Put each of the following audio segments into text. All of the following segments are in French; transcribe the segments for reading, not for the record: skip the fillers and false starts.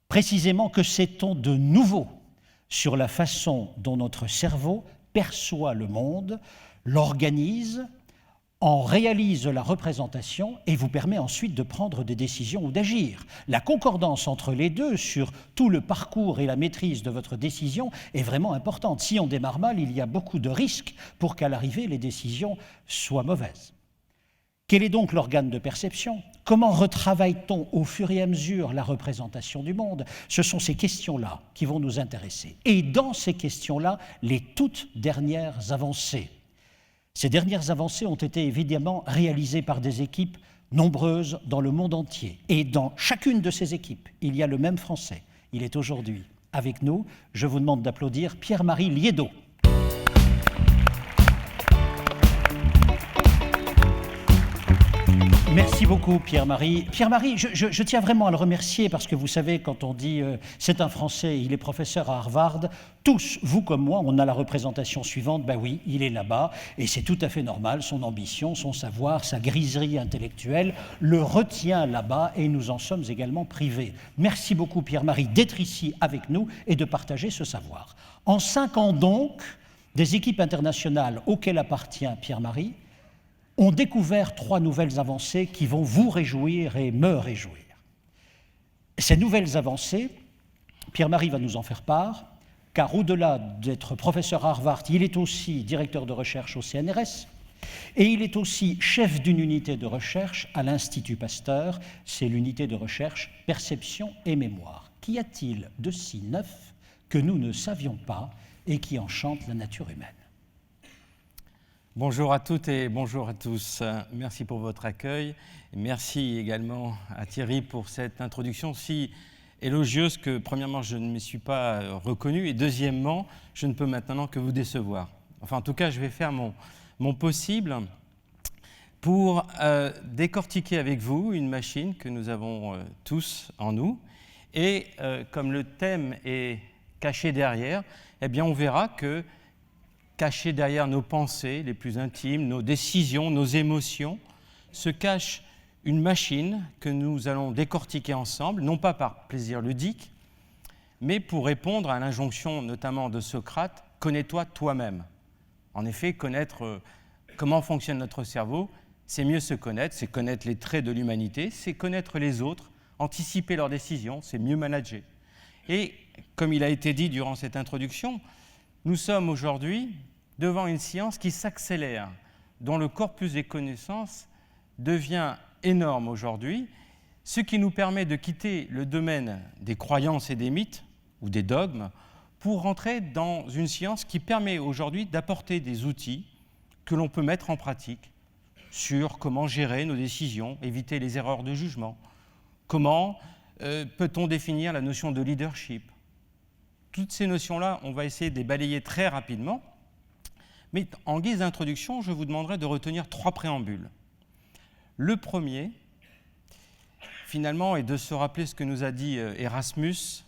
Précisément, que sait-on de nouveau sur la façon dont notre cerveau perçoit le monde, l'organise, en réalise la représentation et vous permet ensuite de prendre des décisions ou d'agir. La concordance entre les deux sur tout le parcours et la maîtrise de votre décision est vraiment importante. Si on démarre mal, il y a beaucoup de risques pour qu'à l'arrivée, les décisions soient mauvaises. Quel est donc l'organe de perception? Comment retravaille-t-on au fur et à mesure la représentation du monde? Ce sont ces questions-là qui vont nous intéresser. Et dans ces questions-là, les toutes dernières avancées. Ces dernières avancées ont été évidemment réalisées par des équipes nombreuses dans le monde entier. Et dans chacune de ces équipes, il y a le même Français. Il est aujourd'hui avec nous. Je vous demande d'applaudir Pierre-Marie Liédot. Merci beaucoup Pierre-Marie. Pierre-Marie, je tiens vraiment à le remercier parce que vous savez, quand on dit c'est un Français, il est professeur à Harvard, tous, vous comme moi, on a la représentation suivante, ben oui, il est là-bas et c'est tout à fait normal, son ambition, son savoir, sa griserie intellectuelle le retient là-bas et nous en sommes également privés. Merci beaucoup Pierre-Marie d'être ici avec nous et de partager ce savoir. En 5 ans donc, des équipes internationales auxquelles appartient Pierre-Marie ont découvert 3 nouvelles avancées qui vont vous réjouir et me réjouir. Ces nouvelles avancées, Pierre-Marie va nous en faire part, car au-delà d'être professeur à Harvard, il est aussi directeur de recherche au CNRS et il est aussi chef d'une unité de recherche à l'Institut Pasteur, c'est l'unité de recherche Perception et Mémoire. Qu'y a-t-il de si neuf que nous ne savions pas et qui enchante la nature humaine? Bonjour à toutes et bonjour à tous. Merci pour votre accueil. Merci également à Thierry pour cette introduction si élogieuse que, premièrement, je ne me suis pas reconnu et deuxièmement, je ne peux maintenant que vous décevoir. Enfin, en tout cas, je vais faire mon possible pour décortiquer avec vous une machine que nous avons tous en nous. Et comme le thème est caché derrière, eh bien, on verra que caché derrière nos pensées les plus intimes, nos décisions, nos émotions, se cache une machine que nous allons décortiquer ensemble, non pas par plaisir ludique, mais pour répondre à l'injonction notamment de Socrate, « connais-toi toi-même ». En effet, connaître comment fonctionne notre cerveau, c'est mieux se connaître, c'est connaître les traits de l'humanité, c'est connaître les autres, anticiper leurs décisions, c'est mieux manager. Et comme il a été dit durant cette introduction, nous sommes aujourd'hui devant une science qui s'accélère, dont le corpus des connaissances devient énorme aujourd'hui, ce qui nous permet de quitter le domaine des croyances et des mythes, ou des dogmes, pour rentrer dans une science qui permet aujourd'hui d'apporter des outils que l'on peut mettre en pratique sur comment gérer nos décisions, éviter les erreurs de jugement, comment peut-on définir la notion de leadership. Toutes ces notions-là, on va essayer de les balayer très rapidement, mais en guise d'introduction, je vous demanderai de retenir 3 préambules. Le premier, finalement, est de se rappeler ce que nous a dit Erasmus,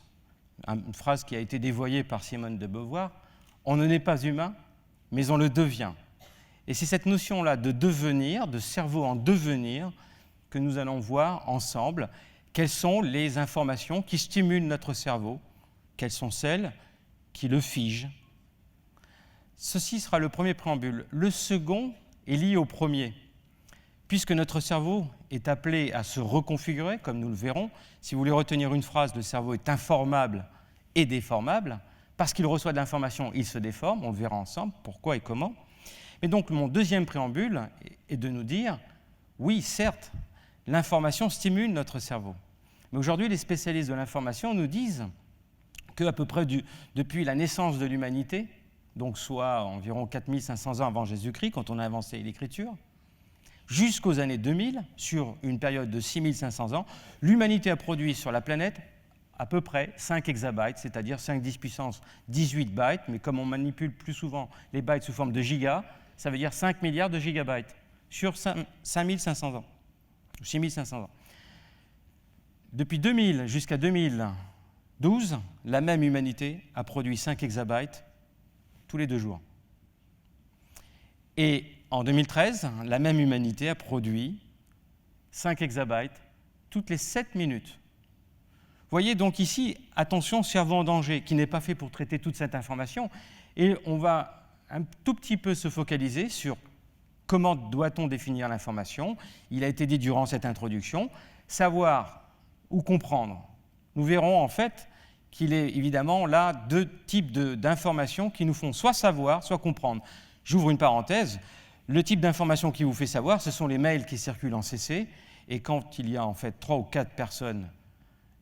une phrase qui a été dévoyée par Simone de Beauvoir, « On ne naît pas humain, mais on le devient ». Et c'est cette notion-là de devenir, de cerveau en devenir, que nous allons voir ensemble. Quelles sont les informations qui stimulent notre cerveau? Quelles sont celles qui le figent? Ceci sera le premier préambule. Le second est lié au premier. Puisque notre cerveau est appelé à se reconfigurer, comme nous le verrons, si vous voulez retenir une phrase, le cerveau est informable et déformable. Parce qu'il reçoit de l'information, il se déforme, on le verra ensemble, pourquoi et comment. Et donc mon deuxième préambule est de nous dire, oui, certes, l'information stimule notre cerveau. Mais aujourd'hui, les spécialistes de l'information nous disent qu'à peu près depuis la naissance de l'humanité, donc soit environ 4500 ans avant Jésus-Christ, quand on a avancé l'écriture, jusqu'aux années 2000, sur une période de 6500 ans, l'humanité a produit sur la planète à peu près 5 exabytes, c'est-à-dire 5 10 puissance 18 bytes, mais comme on manipule plus souvent les bytes sous forme de gigas, ça veut dire 5 milliards de gigabytes sur 5500 ans, 6500 ans. Depuis 2000 jusqu'à 2012, la même humanité a produit 5 exabytes tous les 2 jours. Et en 2013, la même humanité a produit 5 exabytes toutes les 7 minutes. voyez donc ici, attention, cerveau en danger, qui n'est pas fait pour traiter toute cette information. Et on va un tout petit peu se focaliser sur comment doit-on définir l'information. Il a été dit durant cette introduction, savoir ou comprendre. Nous verrons en fait qu'il est évidemment là deux types d'informations qui nous font soit savoir, soit comprendre. J'ouvre une parenthèse. Le type d'information qui vous fait savoir, ce sont les mails qui circulent en CC. Et quand il y a en fait 3 ou 4 personnes,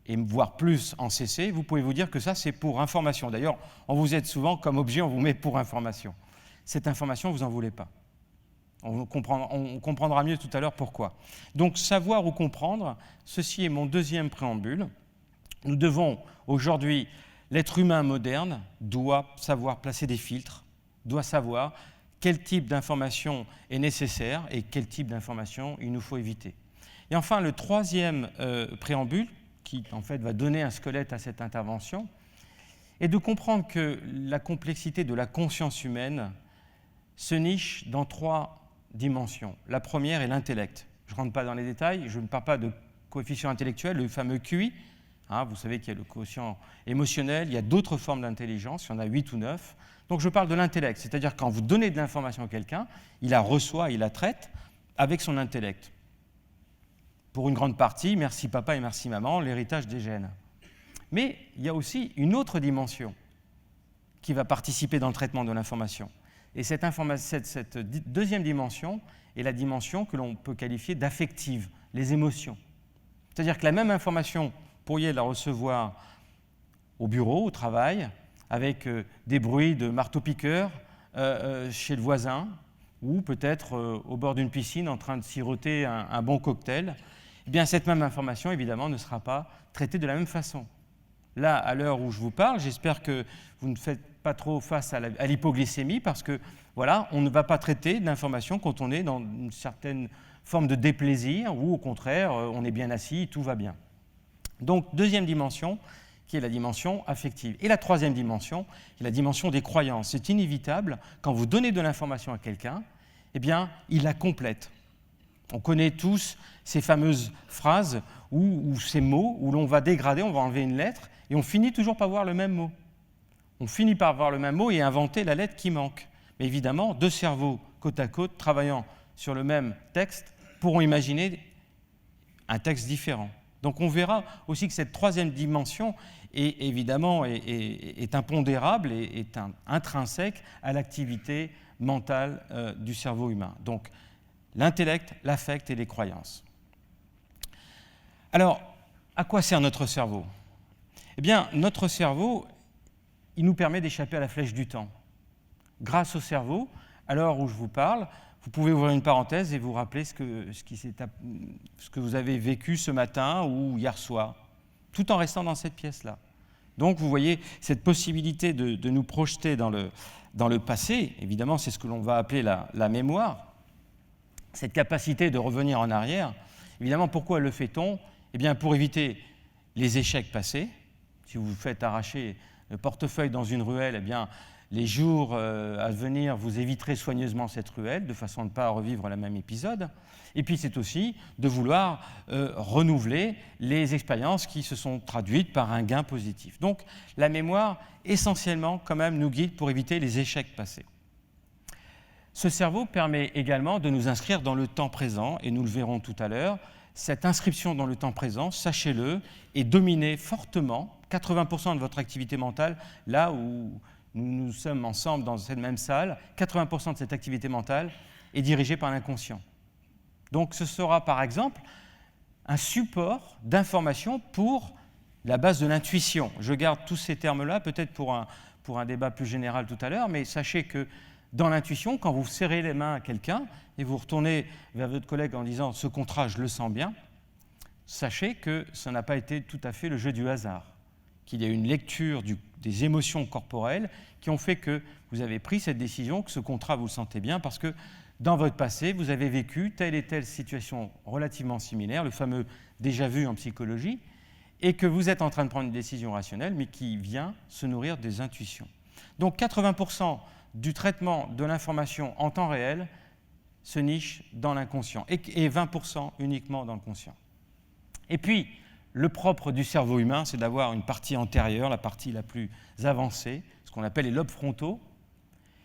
et voire plus en CC, vous pouvez vous dire que ça, c'est pour information. D'ailleurs, on vous aide souvent comme objet, on vous met pour information. Cette information, vous n'en voulez pas. On comprendra mieux tout à l'heure pourquoi. Donc, savoir ou comprendre, ceci est mon deuxième préambule. Nous devons, aujourd'hui, l'être humain moderne doit savoir placer des filtres, doit savoir quel type d'information est nécessaire et quel type d'information il nous faut éviter. Et enfin, le troisième préambule, qui en fait va donner un squelette à cette intervention, est de comprendre que la complexité de la conscience humaine se niche dans 3 dimensions. La première est l'intellect. Je ne rentre pas dans les détails, je ne parle pas de coefficient intellectuel, le fameux QI. Vous savez qu'il y a le quotient émotionnel, il y a d'autres formes d'intelligence, il y en a 8 ou 9. Donc je parle de l'intellect, c'est-à-dire quand vous donnez de l'information à quelqu'un, il la reçoit, il la traite avec son intellect. Pour une grande partie, merci papa et merci maman, l'héritage des gènes. Mais il y a aussi une autre dimension qui va participer dans le traitement de l'information. Et cette deuxième dimension est la dimension que l'on peut qualifier d'affective, les émotions. C'est-à-dire que la même information, vous pourriez la recevoir au bureau, au travail, avec des bruits de marteau-piqueur chez le voisin, ou peut-être au bord d'une piscine en train de siroter un bon cocktail. Eh bien, cette même information, évidemment, ne sera pas traitée de la même façon. Là, à l'heure où je vous parle, j'espère que vous ne faites pas trop face à l'hypoglycémie, parce que, voilà, on ne va pas traiter d'informations quand on est dans une certaine forme de déplaisir, ou au contraire, on est bien assis, tout va bien. Donc, deuxième dimension, qui est la dimension affective. Et la troisième dimension est la dimension des croyances. C'est inévitable, quand vous donnez de l'information à quelqu'un, eh bien, il la complète. On connaît tous ces fameuses phrases ou ces mots où l'on va dégrader, on va enlever une lettre, et on finit toujours par voir le même mot. On finit par voir le même mot et inventer la lettre qui manque. Mais évidemment, 2 cerveaux côte à côte, travaillant sur le même texte, pourront imaginer un texte différent. Donc on verra aussi que cette troisième dimension est évidemment est impondérable et est intrinsèque à l'activité mentale du cerveau humain. Donc l'intellect, l'affect et les croyances. Alors, à quoi sert notre cerveau ? Eh bien, notre cerveau, il nous permet d'échapper à la flèche du temps. Grâce au cerveau, à l'heure où je vous parle, vous pouvez ouvrir une parenthèse et vous rappeler ce que vous avez vécu ce matin ou hier soir, tout en restant dans cette pièce-là. Donc, vous voyez, cette possibilité de nous projeter dans le passé, évidemment, c'est ce que l'on va appeler la mémoire, cette capacité de revenir en arrière. Évidemment, pourquoi le fait-on ? Eh bien, pour éviter les échecs passés. Si vous vous faites arracher le portefeuille dans une ruelle, eh bien, les jours à venir, vous éviterez soigneusement cette ruelle, de façon à ne pas revivre le même épisode. Et puis, c'est aussi de vouloir renouveler les expériences qui se sont traduites par un gain positif. Donc, la mémoire, essentiellement, quand même, nous guide pour éviter les échecs passés. Ce cerveau permet également de nous inscrire dans le temps présent, et nous le verrons tout à l'heure. Cette inscription dans le temps présent, sachez-le, est dominée fortement, 80% de votre activité mentale, là où nous sommes ensemble dans cette même salle, 80% de cette activité mentale est dirigée par l'inconscient. Donc ce sera par exemple un support d'information pour la base de l'intuition. Je garde tous ces termes-là, peut-être pour un débat plus général tout à l'heure, mais sachez que dans l'intuition, quand vous serrez les mains à quelqu'un et vous retournez vers votre collègue en disant « ce contrat, je le sens bien », sachez que ça n'a pas été tout à fait le jeu du hasard, qu'il y a une lecture des émotions corporelles qui ont fait que vous avez pris cette décision, que ce contrat, vous le sentez bien, parce que dans votre passé, vous avez vécu telle et telle situation relativement similaire, le fameux déjà vu en psychologie, et que vous êtes en train de prendre une décision rationnelle, mais qui vient se nourrir des intuitions. Donc 80% du traitement de l'information en temps réel se niche dans l'inconscient, et 20% uniquement dans le conscient. Et puis, le propre du cerveau humain, c'est d'avoir une partie antérieure, la partie la plus avancée, ce qu'on appelle les lobes frontaux.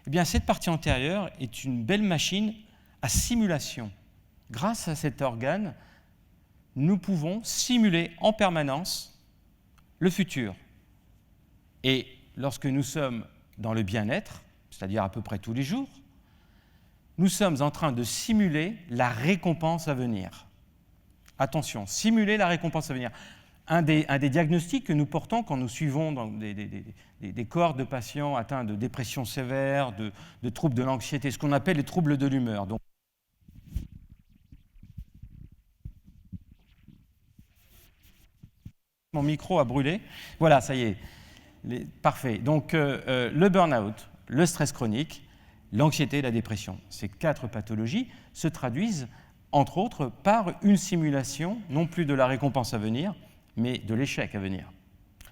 Eh bien, cette partie antérieure est une belle machine à simulation. Grâce à cet organe, nous pouvons simuler en permanence le futur. Et lorsque nous sommes dans le bien-être, c'est-à-dire à peu près tous les jours, nous sommes en train de simuler la récompense à venir. Attention, simuler la récompense à venir. Un des diagnostics que nous portons quand nous suivons dans des cohortes de patients atteints de dépression sévère, de troubles de l'anxiété, ce qu'on appelle les troubles de l'humeur. Donc, mon micro a brûlé. Voilà, ça y est. Parfait. Donc, le burn-out, le stress chronique, l'anxiété et la dépression, ces 4 pathologies se traduisent, entre autres, par une simulation, non plus de la récompense à venir, mais de l'échec à venir.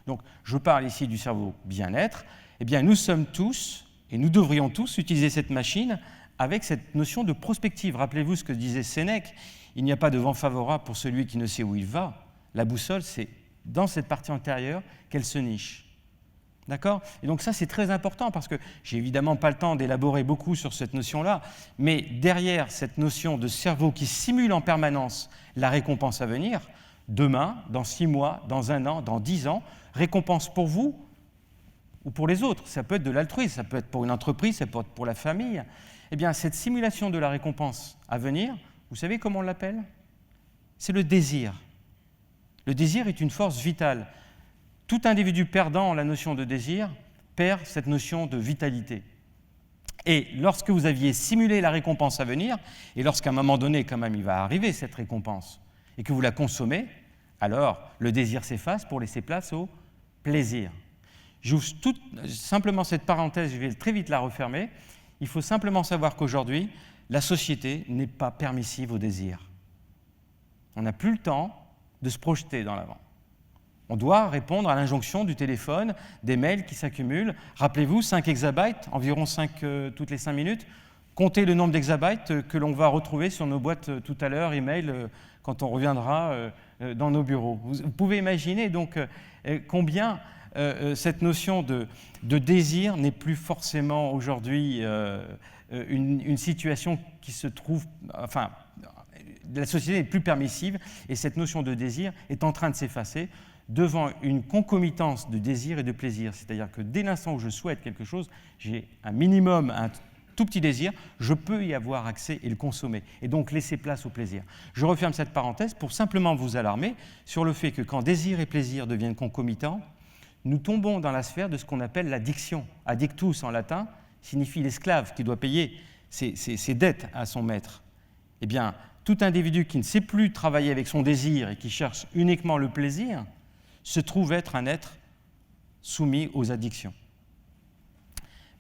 Donc, je parle ici du cerveau bien-être. Eh bien, nous sommes tous, et nous devrions tous, utiliser cette machine avec cette notion de prospective. Rappelez-vous ce que disait Sénèque, il n'y a pas de vent favorable pour celui qui ne sait où il va. La boussole, c'est dans cette partie antérieure qu'elle se niche. D'accord ? Et donc ça, c'est très important parce que j'ai évidemment pas le temps d'élaborer beaucoup sur cette notion-là, mais derrière cette notion de cerveau qui simule en permanence la récompense à venir, demain, dans 6 mois, dans 1 an, dans 10 ans, récompense pour vous ou pour les autres. Ça peut être de l'altruisme, ça peut être pour une entreprise, ça peut être pour la famille. Eh bien, cette simulation de la récompense à venir, vous savez comment on l'appelle ? C'est le désir. Le désir est une force vitale. Tout individu perdant la notion de désir perd cette notion de vitalité. Et lorsque vous aviez simulé la récompense à venir, et lorsqu'à un moment donné, quand même, il va arriver cette récompense, et que vous la consommez, alors le désir s'efface pour laisser place au plaisir. J'ouvre simplement cette parenthèse, je vais très vite la refermer. Il faut simplement savoir qu'aujourd'hui, la société n'est pas permissive au désir. On n'a plus le temps de se projeter dans l'avant. On doit répondre à l'injonction du téléphone, des mails qui s'accumulent. Rappelez-vous, 5 exabytes, environ 5 toutes les 5 minutes. Comptez le nombre d'exabytes que l'on va retrouver sur nos boîtes tout à l'heure, email, quand on reviendra dans nos bureaux. Vous pouvez imaginer donc combien cette notion de désir n'est plus forcément aujourd'hui une situation qui se trouve... Enfin, la société n'est plus permissive et cette notion de désir est en train de s'effacer devant une concomitance de désir et de plaisir. C'est-à-dire que dès l'instant où je souhaite quelque chose, j'ai un minimum, un tout petit désir, je peux y avoir accès et le consommer, et donc laisser place au plaisir. Je referme cette parenthèse pour simplement vous alarmer sur le fait que quand désir et plaisir deviennent concomitants, nous tombons dans la sphère de ce qu'on appelle l'addiction. Addictus en latin signifie l'esclave qui doit payer ses dettes à son maître. Eh bien, tout individu qui ne sait plus travailler avec son désir et qui cherche uniquement le plaisir se trouve être un être soumis aux addictions.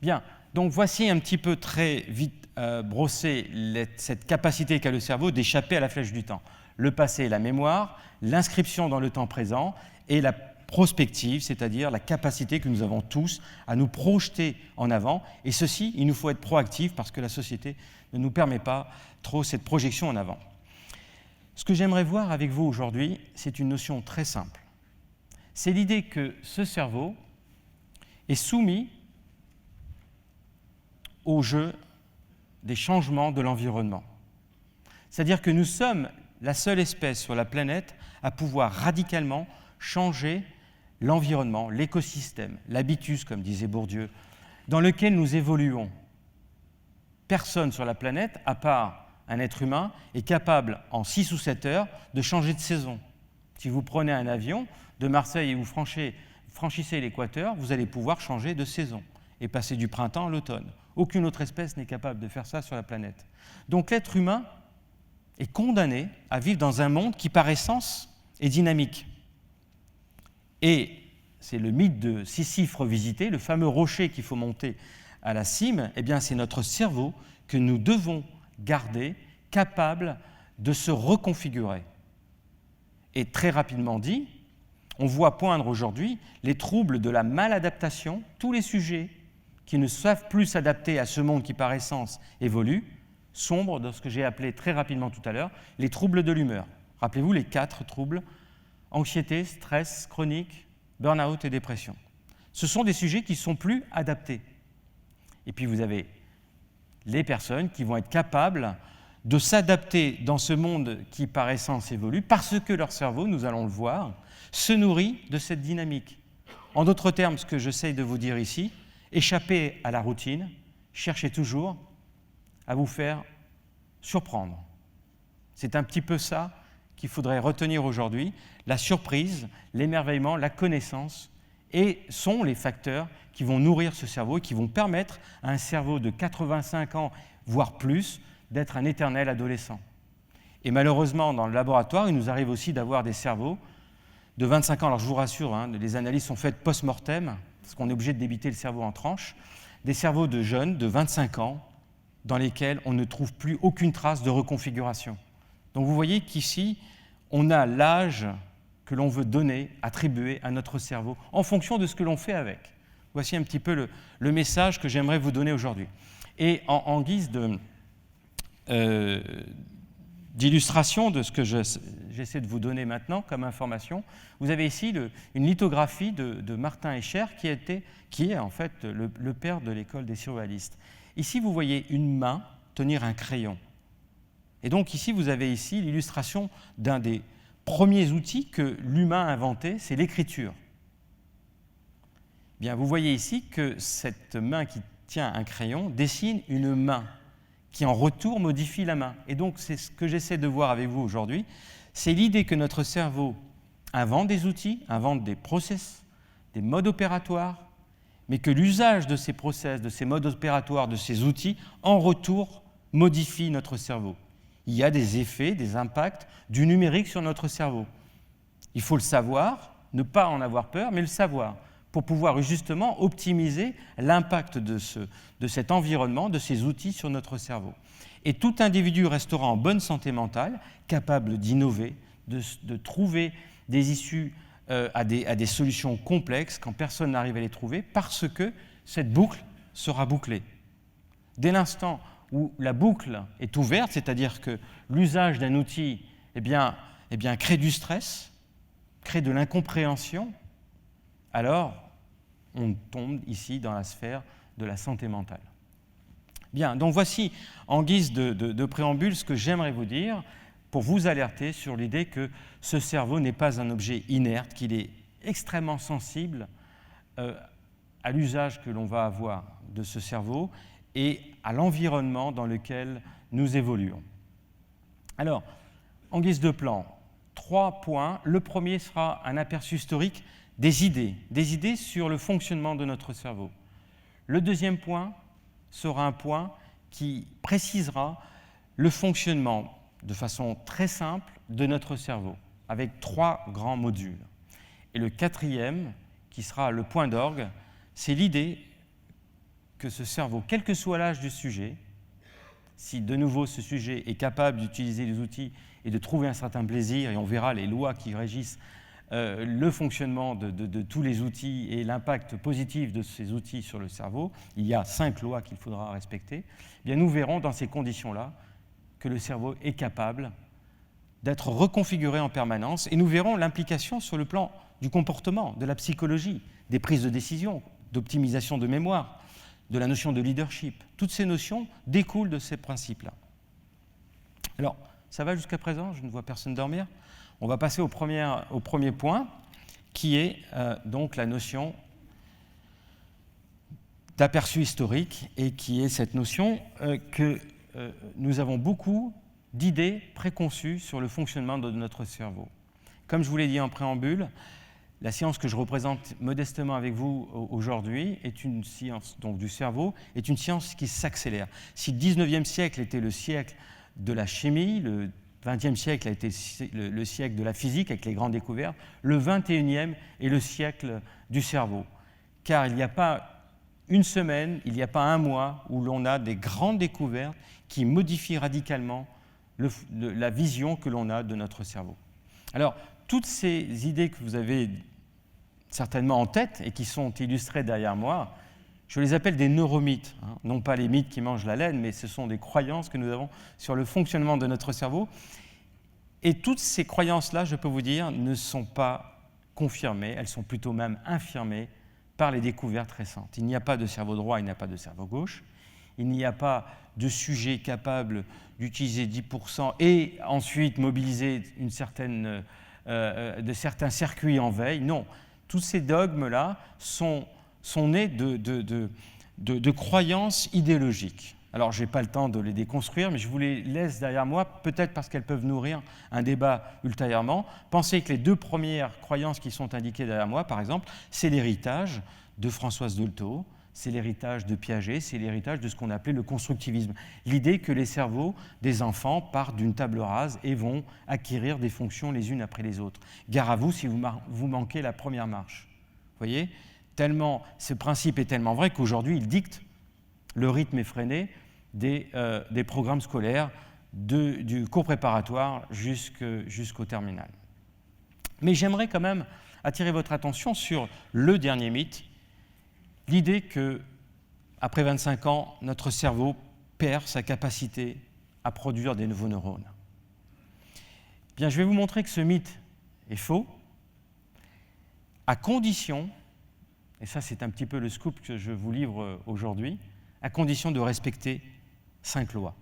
Bien, donc voici un petit peu très vite brossé cette capacité qu'a le cerveau d'échapper à la flèche du temps. Le passé et la mémoire, l'inscription dans le temps présent et la prospective, c'est-à-dire la capacité que nous avons tous à nous projeter en avant. Et ceci, il nous faut être proactifs parce que la société ne nous permet pas trop cette projection en avant. Ce que j'aimerais voir avec vous aujourd'hui, c'est une notion très simple. C'est l'idée que ce cerveau est soumis au jeu des changements de l'environnement. C'est-à-dire que nous sommes la seule espèce sur la planète à pouvoir radicalement changer l'environnement, l'écosystème, l'habitus, comme disait Bourdieu, dans lequel nous évoluons. Personne sur la planète, à part un être humain, est capable, en 6 ou 7 heures, de changer de saison. Si vous prenez un avion de Marseille et vous franchissez l'équateur, vous allez pouvoir changer de saison et passer du printemps à l'automne. Aucune autre espèce n'est capable de faire ça sur la planète. Donc l'être humain est condamné à vivre dans un monde qui, par essence, est dynamique. Et c'est le mythe de Sisyphe revisité, le fameux rocher qu'il faut monter à la cime, eh bien c'est notre cerveau que nous devons garder capable de se reconfigurer. Et très rapidement dit, on voit poindre aujourd'hui les troubles de la maladaptation, tous les sujets qui ne savent plus s'adapter à ce monde qui par essence évolue, sombrent dans ce que j'ai appelé très rapidement tout à l'heure, les troubles de l'humeur. Rappelez-vous les 4 troubles anxiété, stress chronique, burn-out et dépression. Ce sont des sujets qui ne sont plus adaptés. Et puis vous avez les personnes qui vont être capables de s'adapter dans ce monde qui par essence évolue parce que leur cerveau, nous allons le voir, se nourrit de cette dynamique. En d'autres termes, ce que j'essaye de vous dire ici, échappez à la routine, cherchez toujours à vous faire surprendre. C'est un petit peu ça qu'il faudrait retenir aujourd'hui, la surprise, l'émerveillement, la connaissance, et sont les facteurs qui vont nourrir ce cerveau et qui vont permettre à un cerveau de 85 ans, voire plus, d'être un éternel adolescent. Et malheureusement, dans le laboratoire, il nous arrive aussi d'avoir des cerveaux de 25 ans. Alors je vous rassure, les analyses sont faites post-mortem, parce qu'on est obligé de débiter le cerveau en tranches, des cerveaux de jeunes de 25 ans dans lesquels on ne trouve plus aucune trace de reconfiguration. Donc vous voyez qu'ici, on a l'âge que l'on veut donner, attribuer à notre cerveau, en fonction de ce que l'on fait avec. Voici un petit peu le message que j'aimerais vous donner aujourd'hui. Et en guise d'illustration de ce que j'essaie de vous donner maintenant comme information, vous avez ici une lithographie de Martin Escher qui est en fait le père de l'école des surréalistes. Ici, vous voyez une main tenir un crayon. Et donc ici, vous avez ici l'illustration d'un des premiers outils que l'humain a inventé, c'est l'écriture. Bien, vous voyez ici que cette main qui tient un crayon dessine une main qui en retour modifie la main. Et donc c'est ce que j'essaie de voir avec vous aujourd'hui, c'est l'idée que notre cerveau invente des outils, invente des process, des modes opératoires, mais que l'usage de ces process, de ces modes opératoires, de ces outils, en retour modifie notre cerveau. Il y a des effets, des impacts du numérique sur notre cerveau. Il faut le savoir, ne pas en avoir peur, mais le savoir, pour pouvoir justement optimiser l'impact de cet environnement, de ces outils sur notre cerveau. Et tout individu restera en bonne santé mentale, capable d'innover, de trouver des issues à des solutions complexes quand personne n'arrive à les trouver, parce que cette boucle sera bouclée. Dès l'instant où la boucle est ouverte, c'est-à-dire que l'usage d'un outil crée du stress, crée de l'incompréhension, alors on tombe ici dans la sphère de la santé mentale. Bien, donc voici en guise de préambule ce que j'aimerais vous dire pour vous alerter sur l'idée que ce cerveau n'est pas un objet inerte, qu'il est extrêmement sensible à l'usage que l'on va avoir de ce cerveau et à l'environnement dans lequel nous évoluons. Alors, en guise de plan, 3 points. Le premier sera un aperçu historique des idées sur le fonctionnement de notre cerveau. Le deuxième point sera un point qui précisera le fonctionnement de façon très simple de notre cerveau, avec 3 grands modules. Et le quatrième, qui sera le point d'orgue, c'est l'idée que ce cerveau, quel que soit l'âge du sujet, si de nouveau ce sujet est capable d'utiliser les outils et de trouver un certain plaisir, et on verra les lois qui régissent le fonctionnement de tous les outils et l'impact positif de ces outils sur le cerveau, il y a 5 lois qu'il faudra respecter, eh bien nous verrons dans ces conditions-là que le cerveau est capable d'être reconfiguré en permanence, et nous verrons l'implication sur le plan du comportement, de la psychologie, des prises de décision, d'optimisation de mémoire, de la notion de leadership. Toutes ces notions découlent de ces principes-là. Alors, ça va jusqu'à présent? Je ne vois personne dormir. On va passer au premier point, qui est donc la notion d'aperçu historique, et qui est cette notion que nous avons beaucoup d'idées préconçues sur le fonctionnement de notre cerveau. Comme je vous l'ai dit en préambule, la science que je représente modestement avec vous aujourd'hui est une science donc, du cerveau, est une science qui s'accélère. Si le 19e siècle était le siècle de la chimie, le 20e siècle a été le siècle de la physique avec les grandes découvertes, le 21e est le siècle du cerveau. Car il n'y a pas une semaine, il n'y a pas un mois où l'on a des grandes découvertes qui modifient radicalement la vision que l'on a de notre cerveau. Alors, toutes ces idées que vous avez certainement en tête et qui sont illustrées derrière moi, je les appelle des neuromythes, non pas les mythes qui mangent la laine, mais ce sont des croyances que nous avons sur le fonctionnement de notre cerveau. Et toutes ces croyances-là, je peux vous dire, ne sont pas confirmées, elles sont plutôt même infirmées par les découvertes récentes. Il n'y a pas de cerveau droit, il n'y a pas de cerveau gauche, il n'y a pas de sujet capable d'utiliser 10% et ensuite mobiliser de certains circuits en veille. Non, tous ces dogmes-là sont nés de croyances idéologiques. Alors, je n'ai pas le temps de les déconstruire, mais je vous les laisse derrière moi, peut-être parce qu'elles peuvent nourrir un débat ultérieurement. Pensez que les 2 premières croyances qui sont indiquées derrière moi, par exemple, c'est l'héritage de Françoise Dolto, c'est l'héritage de Piaget, c'est l'héritage de ce qu'on appelait le constructivisme. L'idée que les cerveaux des enfants partent d'une table rase et vont acquérir des fonctions les unes après les autres. Gare à vous si vous manquez la première marche. Vous voyez ? Tellement, ce principe est tellement vrai qu'aujourd'hui, il dicte le rythme effréné des programmes scolaires du cours préparatoire jusqu'au terminal. Mais j'aimerais quand même attirer votre attention sur le dernier mythe, l'idée que, après 25 ans, notre cerveau perd sa capacité à produire des nouveaux neurones. Bien, je vais vous montrer que ce mythe est faux, à condition, et ça c'est un petit peu le scoop que je vous livre aujourd'hui, à condition de respecter 5 lois.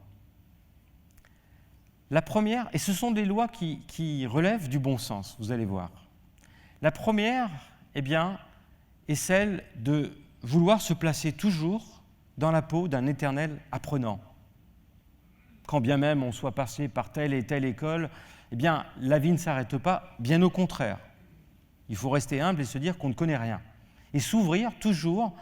La première, et ce sont des lois qui relèvent du bon sens, vous allez voir. La première, eh bien, est celle de vouloir se placer toujours dans la peau d'un éternel apprenant. Quand bien même on soit passé par telle et telle école, eh bien, la vie ne s'arrête pas, bien au contraire. Il faut rester humble et se dire qu'on ne connaît rien. Et s'ouvrir toujours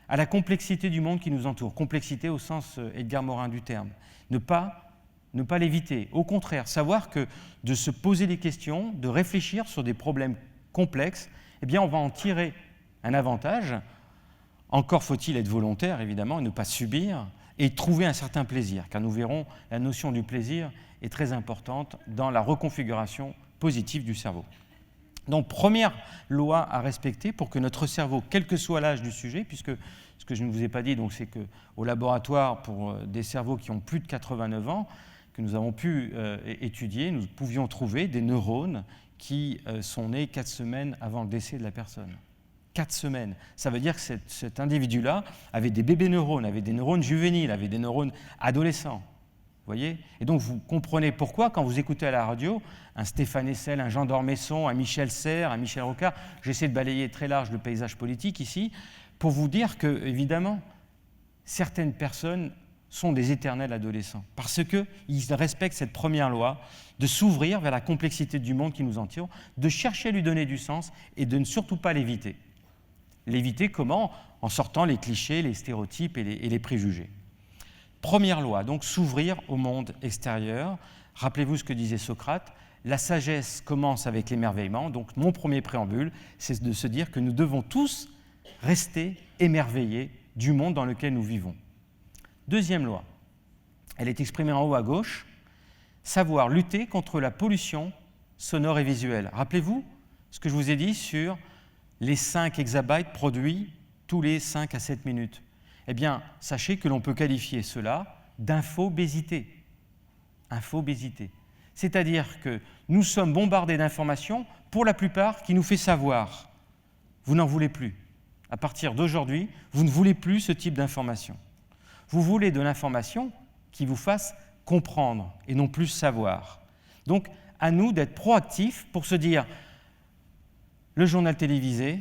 à la complexité du monde qui nous entoure. Complexité au sens Edgar Morin du terme. Ne pas l'éviter. Au contraire, savoir que de se poser des questions, de réfléchir sur des problèmes complexes, eh bien, on va en tirer un avantage. Encore faut-il être volontaire, évidemment, et ne pas subir, et trouver un certain plaisir, car nous verrons, la notion du plaisir est très importante dans la reconfiguration positive du cerveau. Donc, première loi à respecter pour que notre cerveau, quel que soit l'âge du sujet, puisque ce que je ne vous ai pas dit, donc, c'est qu'au laboratoire, pour des cerveaux qui ont plus de 89 ans, que nous avons pu étudier, nous pouvions trouver des neurones qui sont nés 4 semaines avant le décès de la personne. 4 semaines. Ça veut dire que cet individu-là avait des bébés neurones, avait des neurones juvéniles, avait des neurones adolescents. Vous voyez ? Et donc, vous comprenez pourquoi, quand vous écoutez à la radio, un Stéphane Hessel, un Jean d'Ormesson, un Michel Serres, un Michel Rocard, j'essaie de balayer très large le paysage politique ici, pour vous dire que, évidemment, certaines personnes sont des éternels adolescents, parce qu'ils respectent cette première loi de s'ouvrir vers la complexité du monde qui nous entoure, de chercher à lui donner du sens et de ne surtout pas l'éviter. L'éviter comment ? En sortant les clichés, les stéréotypes et les préjugés. Première loi, donc s'ouvrir au monde extérieur. Rappelez-vous ce que disait Socrate, la sagesse commence avec l'émerveillement. Donc mon premier préambule, c'est de se dire que nous devons tous rester émerveillés du monde dans lequel nous vivons. Deuxième loi, elle est exprimée en haut à gauche, savoir lutter contre la pollution sonore et visuelle. Rappelez-vous ce que je vous ai dit sur les 5 exabytes produits tous les 5 à 7 minutes. Eh bien, sachez que l'on peut qualifier cela d'infobésité. Infobésité. C'est-à-dire que nous sommes bombardés d'informations, pour la plupart, qui nous fait savoir. Vous n'en voulez plus. À partir d'aujourd'hui, vous ne voulez plus ce type d'information. Vous voulez de l'information qui vous fasse comprendre et non plus savoir. Donc, à nous d'être proactifs pour se dire le journal télévisé,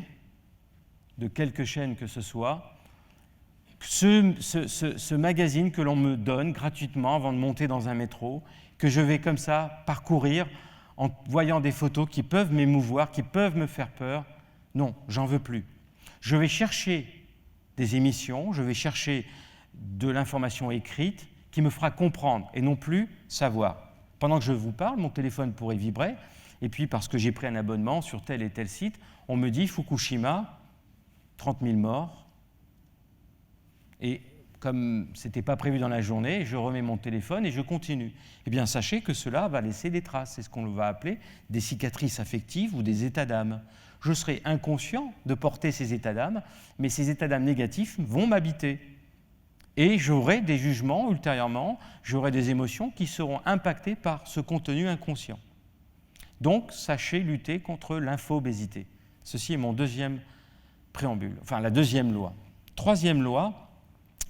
de quelque chaîne que ce soit, ce magazine que l'on me donne gratuitement avant de monter dans un métro, que je vais comme ça parcourir en voyant des photos qui peuvent m'émouvoir, qui peuvent me faire peur. Non, j'en veux plus. Je vais chercher des émissions, je vais chercher de l'information écrite qui me fera comprendre et non plus savoir. Pendant que je vous parle, mon téléphone pourrait vibrer, et puis parce que j'ai pris un abonnement sur tel et tel site, on me dit Fukushima, 30 000 morts, et comme ce n'était pas prévu dans la journée, je remets mon téléphone et je continue. Eh bien, sachez que cela va laisser des traces. C'est ce qu'on va appeler des cicatrices affectives ou des états d'âme. Je serai inconscient de porter ces états d'âme, mais ces états d'âme négatifs vont m'habiter. Et j'aurai des jugements ultérieurement, j'aurai des émotions qui seront impactées par ce contenu inconscient. Donc, sachez lutter contre l'infobésité. Ceci est mon deuxième préambule, enfin la deuxième loi. Troisième loi,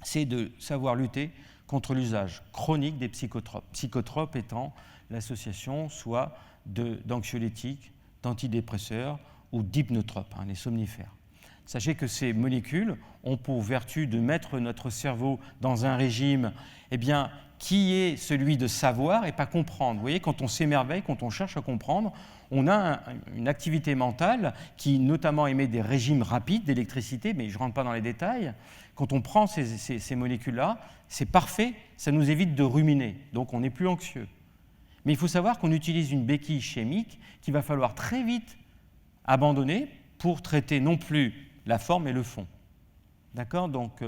c'est de savoir lutter contre l'usage chronique des psychotropes. Psychotropes étant l'association soit d'anxiolytiques, d'antidépresseurs ou d'hypnotropes, les somnifères. Sachez que ces molécules ont pour vertu de mettre notre cerveau dans un régime qui est celui de savoir et pas comprendre. Vous voyez, quand on s'émerveille, quand on cherche à comprendre, on a une activité mentale qui notamment émet des régimes rapides d'électricité, mais je ne rentre pas dans les détails. Quand on prend ces molécules-là, c'est parfait, ça nous évite de ruminer, donc on n'est plus anxieux. Mais il faut savoir qu'on utilise une béquille chimique qu'il va falloir très vite abandonner pour traiter non plus la forme et le fond. D'accord ? Donc,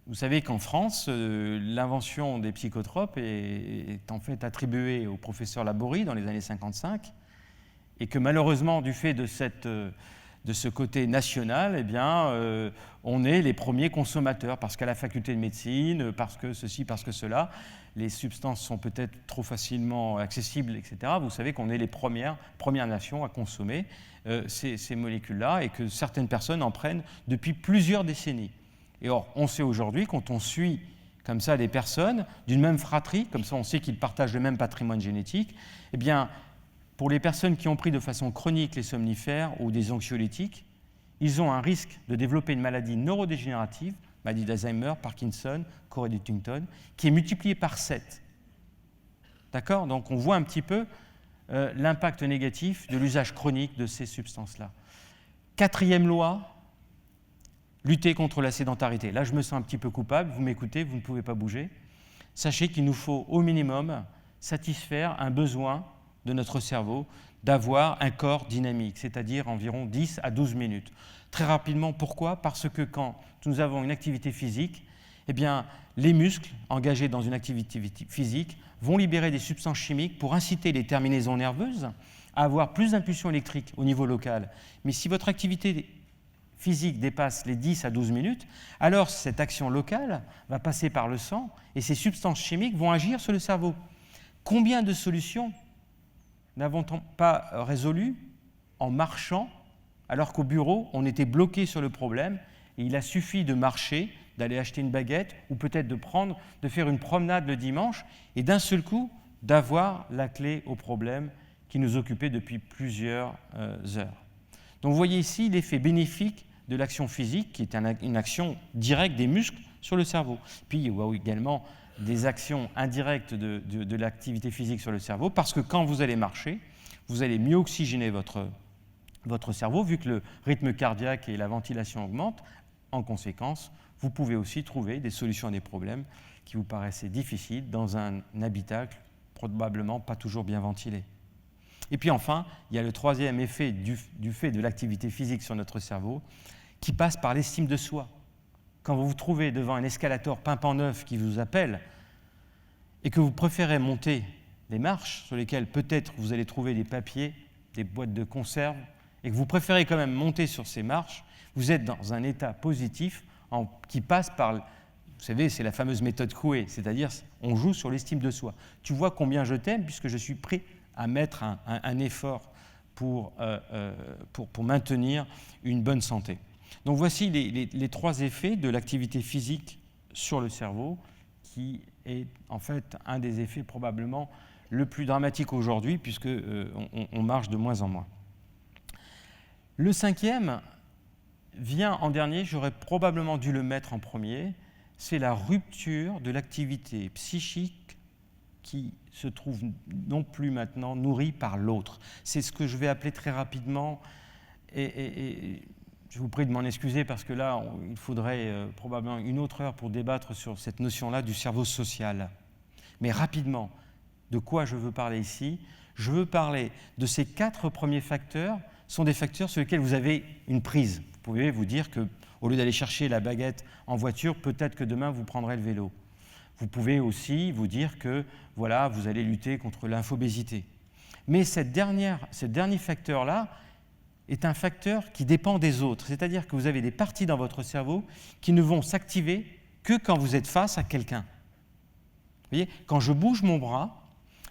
vous savez qu'en France, l'invention des psychotropes est en fait attribuée au professeur Laborie dans les années 55, et que malheureusement, du fait de ce côté national, on est les premiers consommateurs, parce qu'à la faculté de médecine, parce que ceci, parce que cela, les substances sont peut-être trop facilement accessibles, etc. Vous savez qu'on est les premières nations à consommer ces molécules-là, et que certaines personnes en prennent depuis plusieurs décennies. Et or, on sait aujourd'hui, quand on suit comme ça des personnes d'une même fratrie, comme ça on sait qu'ils partagent le même patrimoine génétique, pour les personnes qui ont pris de façon chronique les somnifères ou des anxiolytiques, ils ont un risque de développer une maladie neurodégénérative, maladie d'Alzheimer, Parkinson, Corey Huntington, qui est multipliée par 7. D'accord ? Donc on voit un petit peu l'impact négatif de l'usage chronique de ces substances-là. Quatrième loi, lutter contre la sédentarité. Là, je me sens un petit peu coupable, vous m'écoutez, vous ne pouvez pas bouger. Sachez qu'il nous faut au minimum satisfaire un besoin de notre cerveau d'avoir un corps dynamique, c'est-à-dire environ 10 à 12 minutes. Très rapidement, pourquoi ? Parce que quand nous avons une activité physique, les muscles engagés dans une activité physique vont libérer des substances chimiques pour inciter les terminaisons nerveuses à avoir plus d'impulsions électriques au niveau local. Mais si votre activité physique dépasse les 10 à 12 minutes, alors cette action locale va passer par le sang et ces substances chimiques vont agir sur le cerveau. Combien de solutions n'avons-nous pas résolues en marchant, alors qu'au bureau, on était bloqué sur le problème et il a suffi de marcher, d'aller acheter une baguette ou peut-être de faire une promenade le dimanche et d'un seul coup d'avoir la clé au problème qui nous occupait depuis plusieurs heures. Donc vous voyez ici l'effet bénéfique de l'action physique, qui est une action directe des muscles sur le cerveau. Puis il y a également des actions indirectes de l'activité physique sur le cerveau, parce que quand vous allez marcher, vous allez mieux oxygéner votre cerveau, vu que le rythme cardiaque et la ventilation augmentent. En conséquence, vous pouvez aussi trouver des solutions à des problèmes qui vous paraissaient difficiles dans un habitacle probablement pas toujours bien ventilé. Et puis enfin, il y a le troisième effet du fait de l'activité physique sur notre cerveau qui passe par l'estime de soi. Quand vous vous trouvez devant un escalator pimpant neuf qui vous appelle et que vous préférez monter des marches sur lesquelles peut-être vous allez trouver des papiers, des boîtes de conserve, et que vous préférez quand même monter sur ces marches, vous êtes dans un état positif qui passe par, vous savez, c'est la fameuse méthode Coué, c'est-à-dire on joue sur l'estime de soi. Tu vois combien je t'aime puisque je suis prêt à mettre un effort pour maintenir une bonne santé. Donc voici les trois effets de l'activité physique sur le cerveau, qui est en fait un des effets probablement le plus dramatique aujourd'hui, puisqu'on marche de moins en moins. Le cinquième vient en dernier, j'aurais probablement dû le mettre en premier, c'est la rupture de l'activité psychique qui se trouve non plus maintenant nourrie par l'autre. C'est ce que je vais appeler très rapidement, et je vous prie de m'en excuser parce que là, il faudrait probablement une autre heure pour débattre sur cette notion-là du cerveau social. Mais rapidement, de quoi je veux parler ici ? Je veux parler de ces 4 premiers facteurs, sont des facteurs sur lesquels vous avez une prise. Vous pouvez vous dire qu'au lieu d'aller chercher la baguette en voiture, peut-être que demain vous prendrez le vélo. Vous pouvez aussi vous dire que voilà, vous allez lutter contre l'infobésité. Mais ce dernier facteur-là est un facteur qui dépend des autres. C'est-à-dire que vous avez des parties dans votre cerveau qui ne vont s'activer que quand vous êtes face à quelqu'un. Vous voyez, quand je bouge mon bras,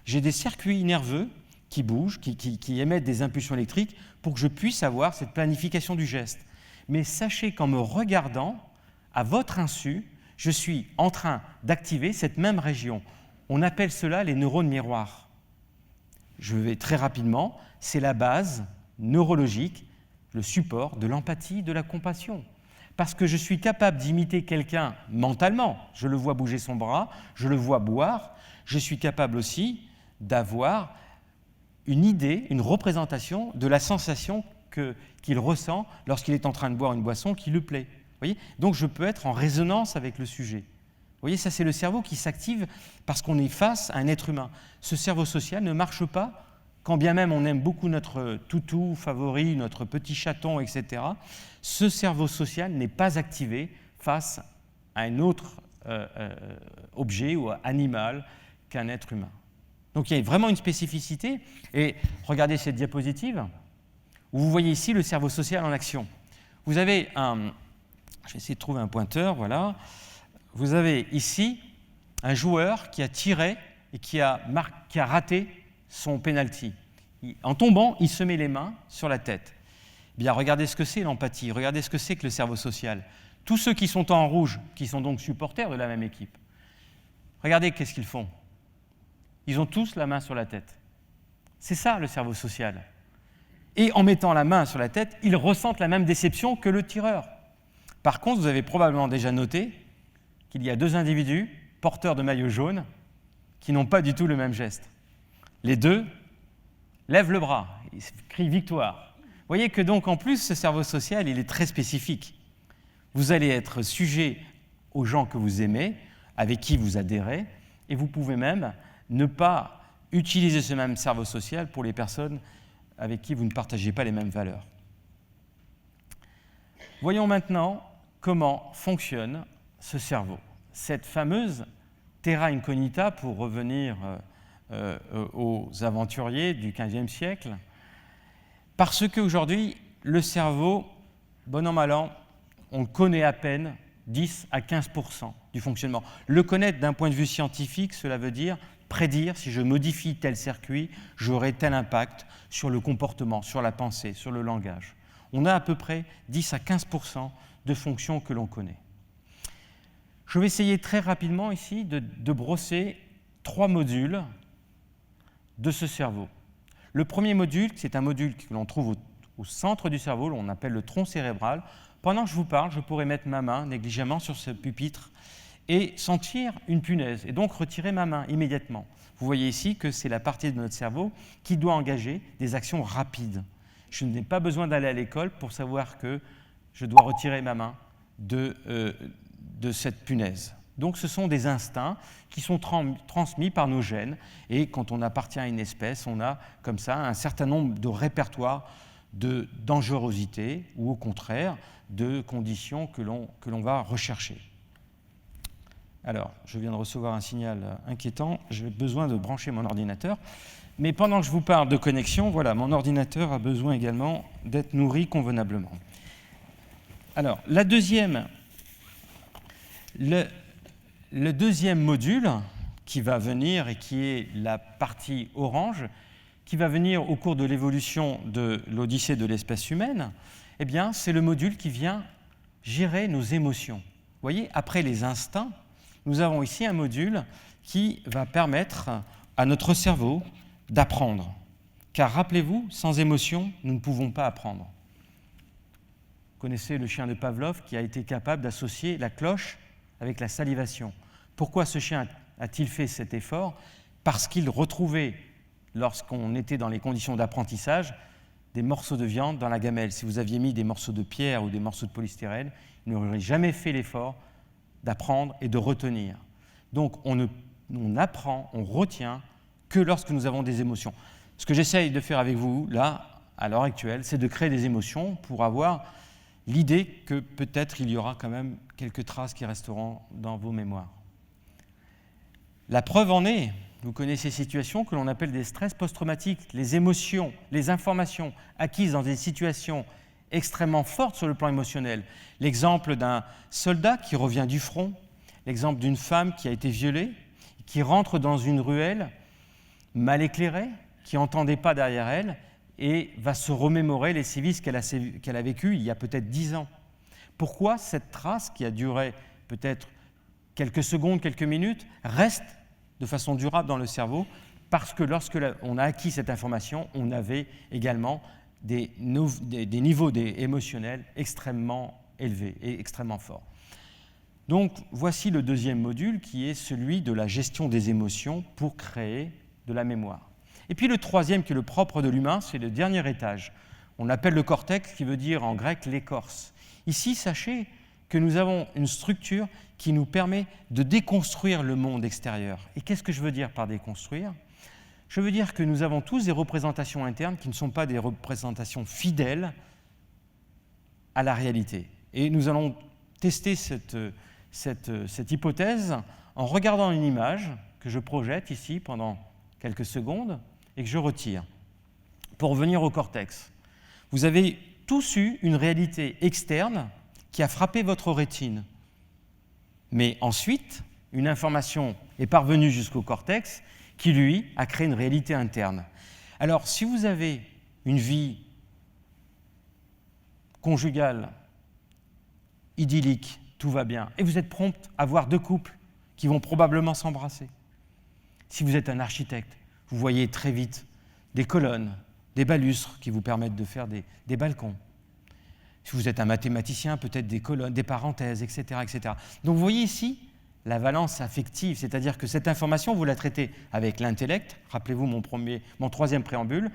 j'ai des circuits nerveux qui bougent, qui émettent des impulsions électriques pour que je puisse avoir cette planification du geste. Mais sachez qu'en me regardant, à votre insu, je suis en train d'activer cette même région. On appelle cela les neurones miroirs. Je vais très rapidement, c'est la base neurologique, le support de l'empathie, de la compassion. Parce que je suis capable d'imiter quelqu'un mentalement, je le vois bouger son bras, je le vois boire, je suis capable aussi d'avoir une idée, une représentation de la sensation qu'il ressent lorsqu'il est en train de boire une boisson qui lui plaît. Voyez ? Donc je peux être en résonance avec le sujet. Vous voyez, ça c'est le cerveau qui s'active parce qu'on est face à un être humain. Ce cerveau social ne marche pas, quand bien même on aime beaucoup notre toutou favori, notre petit chaton, etc. Ce cerveau social n'est pas activé face à un autre objet ou animal qu'un être humain. Donc il y a vraiment une spécificité. Et regardez cette diapositive, où vous voyez ici le cerveau social en action. Vous avez je vais essayer de trouver un pointeur, voilà. Vous avez ici un joueur qui a tiré et qui a raté son penalty. En tombant, il se met les mains sur la tête. Eh bien, regardez ce que c'est l'empathie, regardez ce que c'est que le cerveau social. Tous ceux qui sont en rouge, qui sont donc supporters de la même équipe, regardez qu'est-ce qu'ils font. Ils ont tous la main sur la tête. C'est ça le cerveau social. Et en mettant la main sur la tête, ils ressentent la même déception que le tireur. Par contre, vous avez probablement déjà noté qu'il y a deux individus porteurs de maillot jaune qui n'ont pas du tout le même geste. Les deux lèvent le bras, ils crient victoire. Vous voyez que donc en plus, ce cerveau social, il est très spécifique. Vous allez être sujet aux gens que vous aimez, avec qui vous adhérez, et vous pouvez même ne pas utiliser ce même cerveau social pour les personnes avec qui vous ne partagez pas les mêmes valeurs. Voyons maintenant comment fonctionne ce cerveau. Cette fameuse terra incognita, pour revenir aux aventuriers du XVe siècle, parce qu'aujourd'hui, le cerveau, bon an, mal an, on le connaît à peine 10 à 15% du fonctionnement. Le connaître d'un point de vue scientifique, cela veut dire prédire si je modifie tel circuit, j'aurai tel impact sur le comportement, sur la pensée, sur le langage. On a à peu près 10 à 15% de fonctions que l'on connaît. Je vais essayer très rapidement ici de brosser 3 modules de ce cerveau. Le premier module, c'est un module que l'on trouve au centre du cerveau, on appelle le tronc cérébral. Pendant que je vous parle, je pourrais mettre ma main négligemment sur ce pupitre et sentir une punaise, et donc retirer ma main immédiatement. Vous voyez ici que c'est la partie de notre cerveau qui doit engager des actions rapides. Je n'ai pas besoin d'aller à l'école pour savoir que je dois retirer ma main de cette punaise. Donc ce sont des instincts qui sont transmis par nos gènes, et quand on appartient à une espèce, on a comme ça un certain nombre de répertoires de dangerosité ou au contraire de conditions que l'on va rechercher. Alors, je viens de recevoir un signal inquiétant, j'ai besoin de brancher mon ordinateur. Mais pendant que je vous parle de connexion, voilà, mon ordinateur a besoin également d'être nourri convenablement. Alors, le deuxième module qui va venir et qui est la partie orange, qui va venir au cours de l'évolution de l'Odyssée de l'espèce humaine, eh bien, c'est le module qui vient gérer nos émotions. Vous voyez, après les instincts, nous avons ici un module qui va permettre à notre cerveau d'apprendre. Car rappelez-vous, sans émotion, nous ne pouvons pas apprendre. Vous connaissez le chien de Pavlov qui a été capable d'associer la cloche avec la salivation. Pourquoi ce chien a-t-il fait cet effort ? Parce qu'il retrouvait, lorsqu'on était dans les conditions d'apprentissage, des morceaux de viande dans la gamelle. Si vous aviez mis des morceaux de pierre ou des morceaux de polystyrène, il n'aurait jamais fait l'effort d'apprendre et de retenir. Donc on apprend, on retient que lorsque nous avons des émotions. Ce que j'essaye de faire avec vous, là, à l'heure actuelle, c'est de créer des émotions pour avoir l'idée que peut-être il y aura quand même quelques traces qui resteront dans vos mémoires. La preuve en est, vous connaissez ces situations que l'on appelle des stress post-traumatiques, les émotions, les informations acquises dans des situations extrêmement fortes sur le plan émotionnel. L'exemple d'un soldat qui revient du front, l'exemple d'une femme qui a été violée, qui rentre dans une ruelle mal éclairée, qui n'entendait pas derrière elle et va se remémorer les sévices qu'elle a vécus il y a peut-être 10 ans. Pourquoi cette trace, qui a duré peut-être quelques secondes, quelques minutes, reste de façon durable dans le cerveau? Parce que lorsque on a acquis cette information, on avait également des niveaux émotionnels extrêmement élevés et extrêmement forts. Donc, voici le deuxième module qui est celui de la gestion des émotions pour créer de la mémoire. Et puis le troisième, qui est le propre de l'humain, c'est le dernier étage. On l'appelle le cortex, qui veut dire en grec l'écorce. Ici, sachez que nous avons une structure qui nous permet de déconstruire le monde extérieur. Et qu'est-ce que je veux dire par déconstruire ? Je veux dire que nous avons tous des représentations internes qui ne sont pas des représentations fidèles à la réalité. Et nous allons tester cette hypothèse en regardant une image que je projette ici pendant quelques secondes et que je retire. Pour revenir au cortex, vous avez tous eu une réalité externe qui a frappé votre rétine. Mais ensuite, une information est parvenue jusqu'au cortex qui, lui, a créé une réalité interne. Alors, si vous avez une vie conjugale, idyllique, tout va bien, et vous êtes prompt à voir deux couples qui vont probablement s'embrasser. Si vous êtes un architecte, vous voyez très vite des colonnes, des balustres qui vous permettent de faire des balcons. Si vous êtes un mathématicien, peut-être des colonnes, des parenthèses, etc., etc. Donc vous voyez ici la valence affective, c'est-à-dire que cette information, vous la traitez avec l'intellect. Rappelez-vous mon troisième préambule.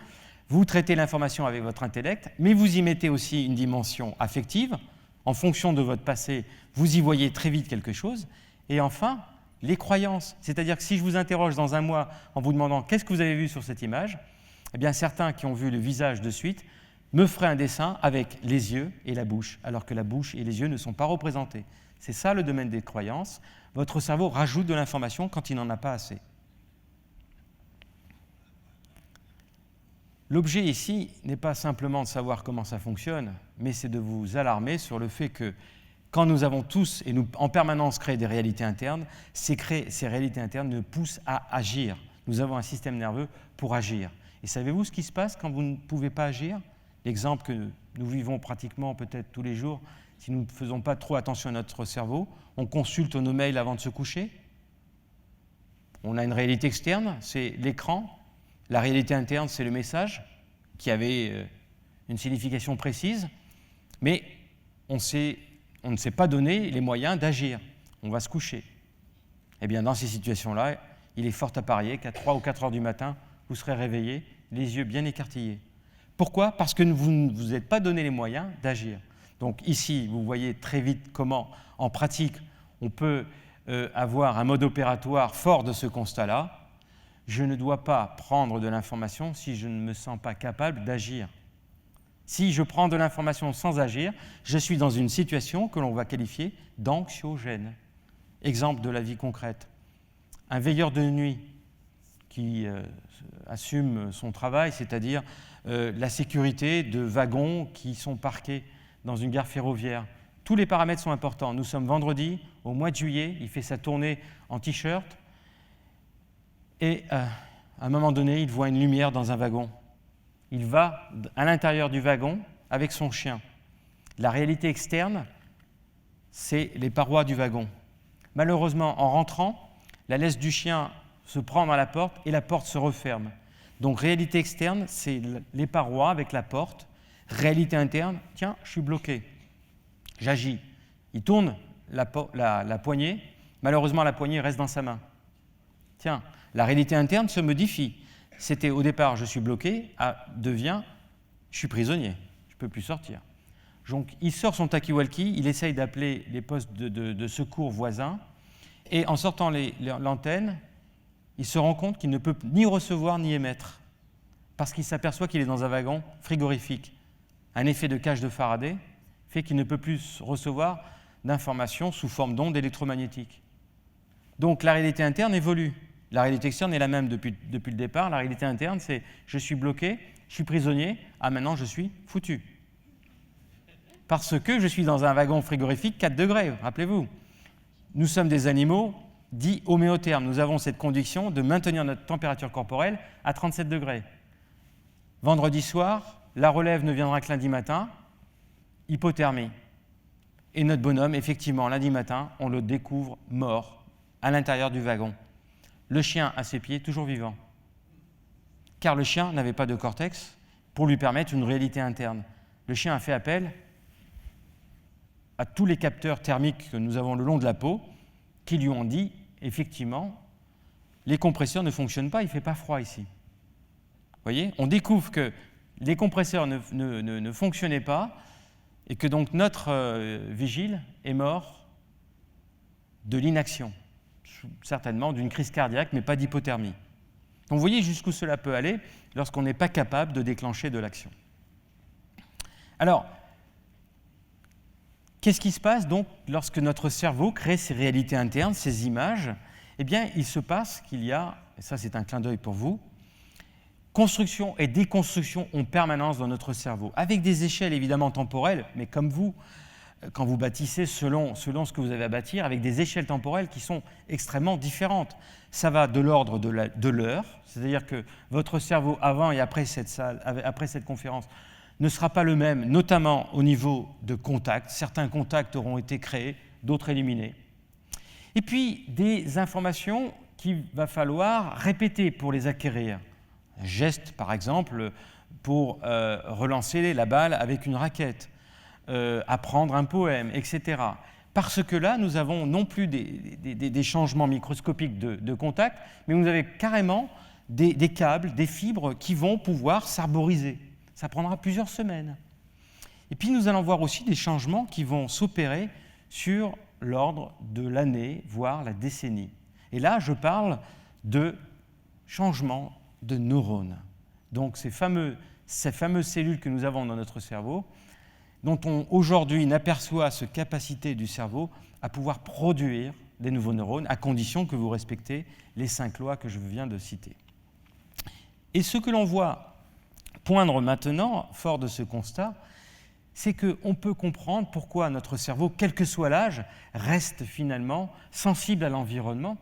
Vous traitez l'information avec votre intellect, mais vous y mettez aussi une dimension affective. En fonction de votre passé, vous y voyez très vite quelque chose. Et enfin, les croyances. C'est-à-dire que si je vous interroge dans un mois en vous demandant « qu'est-ce que vous avez vu sur cette image ?», eh bien certains qui ont vu le visage de suite me feraient un dessin avec les yeux et la bouche, alors que la bouche et les yeux ne sont pas représentés. C'est ça le domaine des croyances. Votre cerveau rajoute de l'information quand il n'en a pas assez. L'objet ici n'est pas simplement de savoir comment ça fonctionne, mais c'est de vous alarmer sur le fait que quand nous avons tous et nous en permanence créé des réalités internes, ces réalités internes nous poussent à agir. Nous avons un système nerveux pour agir. Et savez-vous ce qui se passe quand vous ne pouvez pas agir ? L'exemple que nous vivons pratiquement peut-être tous les jours, si nous ne faisons pas trop attention à notre cerveau, on consulte nos mails avant de se coucher. On a une réalité externe, c'est l'écran. La réalité interne, c'est le message qui avait une signification précise, mais on ne s'est pas donné les moyens d'agir. On va se coucher. Eh bien, dans ces situations-là, il est fort à parier qu'à 3 ou 4 heures du matin, vous serez réveillé, les yeux bien écarquillés. Pourquoi ? Parce que vous ne vous êtes pas donné les moyens d'agir. Donc ici, vous voyez très vite comment, en pratique, on peut avoir un mode opératoire fort de ce constat-là. Je ne dois pas prendre de l'information si je ne me sens pas capable d'agir. Si je prends de l'information sans agir, je suis dans une situation que l'on va qualifier d'anxiogène. Exemple de la vie concrète. Un veilleur de nuit qui assume son travail, c'est-à-dire la sécurité de wagons qui sont parqués dans une gare ferroviaire. Tous les paramètres sont importants. Nous sommes vendredi, au mois de juillet, il fait sa tournée en t-shirt et à un moment donné, il voit une lumière dans un wagon. Il va à l'intérieur du wagon avec son chien. La réalité externe, c'est les parois du wagon. Malheureusement, en rentrant, la laisse du chien se prend dans la porte et la porte se referme. Donc, réalité externe, c'est les parois avec la porte. Réalité interne, tiens, je suis bloqué. J'agis. Il tourne la poignée. Malheureusement, la poignée reste dans sa main. Tiens, la réalité interne se modifie. C'était au départ, je suis bloqué, devient, je suis prisonnier. Je ne peux plus sortir. Donc, il sort son talkie-walkie, il essaye d'appeler les postes de secours voisins. Et en sortant l'antenne, il se rend compte qu'il ne peut ni recevoir ni émettre, parce qu'il s'aperçoit qu'il est dans un wagon frigorifique. Un effet de cage de Faraday fait qu'il ne peut plus recevoir d'informations sous forme d'ondes électromagnétiques. Donc la réalité interne évolue. La réalité externe est la même depuis le départ. La réalité interne, c'est je suis bloqué, je suis prisonnier, maintenant je suis foutu. Parce que je suis dans un wagon frigorifique 4 degrés, rappelez-vous. Nous sommes des animaux dits homéothermes. Nous avons cette condition de maintenir notre température corporelle à 37 degrés. Vendredi soir, la relève ne viendra que lundi matin, hypothermie. Et notre bonhomme, effectivement, lundi matin, on le découvre mort à l'intérieur du wagon. Le chien à ses pieds, toujours vivant. Car le chien n'avait pas de cortex pour lui permettre une réalité interne. Le chien a fait appel à tous les capteurs thermiques que nous avons le long de la peau qui lui ont dit, effectivement, les compresseurs ne fonctionnent pas, il ne fait pas froid ici. Vous voyez, on découvre que les compresseurs ne fonctionnaient pas et que donc notre vigile est mort de l'inaction, certainement d'une crise cardiaque, mais pas d'hypothermie. Donc vous voyez jusqu'où cela peut aller lorsqu'on n'est pas capable de déclencher de l'action. Alors, qu'est-ce qui se passe donc lorsque notre cerveau crée ces réalités internes, ces images? Eh bien, il se passe qu'il y a, et ça c'est un clin d'œil pour vous, construction et déconstruction en permanence dans notre cerveau, avec des échelles évidemment temporelles, mais comme vous, quand vous bâtissez selon ce que vous avez à bâtir, avec des échelles temporelles qui sont extrêmement différentes. Ça va de l'ordre de l'heure, c'est-à-dire que votre cerveau avant et après cette conférence ne sera pas le même, notamment au niveau de contacts. Certains contacts auront été créés, d'autres éliminés. Et puis des informations qu'il va falloir répéter pour les acquérir. Un geste, par exemple, pour relancer la balle avec une raquette. Apprendre un poème, etc. Parce que là, nous avons non plus des changements microscopiques de contact, mais vous avez carrément des câbles, des fibres qui vont pouvoir s'arboriser. Ça prendra plusieurs semaines. Et puis nous allons voir aussi des changements qui vont s'opérer sur l'ordre de l'année, voire la décennie. Et là, je parle de changements de neurones. Donc ces fameuses cellules que nous avons dans notre cerveau, dont on aujourd'hui n'aperçoit cette capacité du cerveau à pouvoir produire des nouveaux neurones, à condition que vous respectez les 5 lois que je viens de citer. Et ce que l'on voit poindre maintenant, fort de ce constat, c'est qu'on peut comprendre pourquoi notre cerveau, quel que soit l'âge, reste finalement sensible à l'environnement.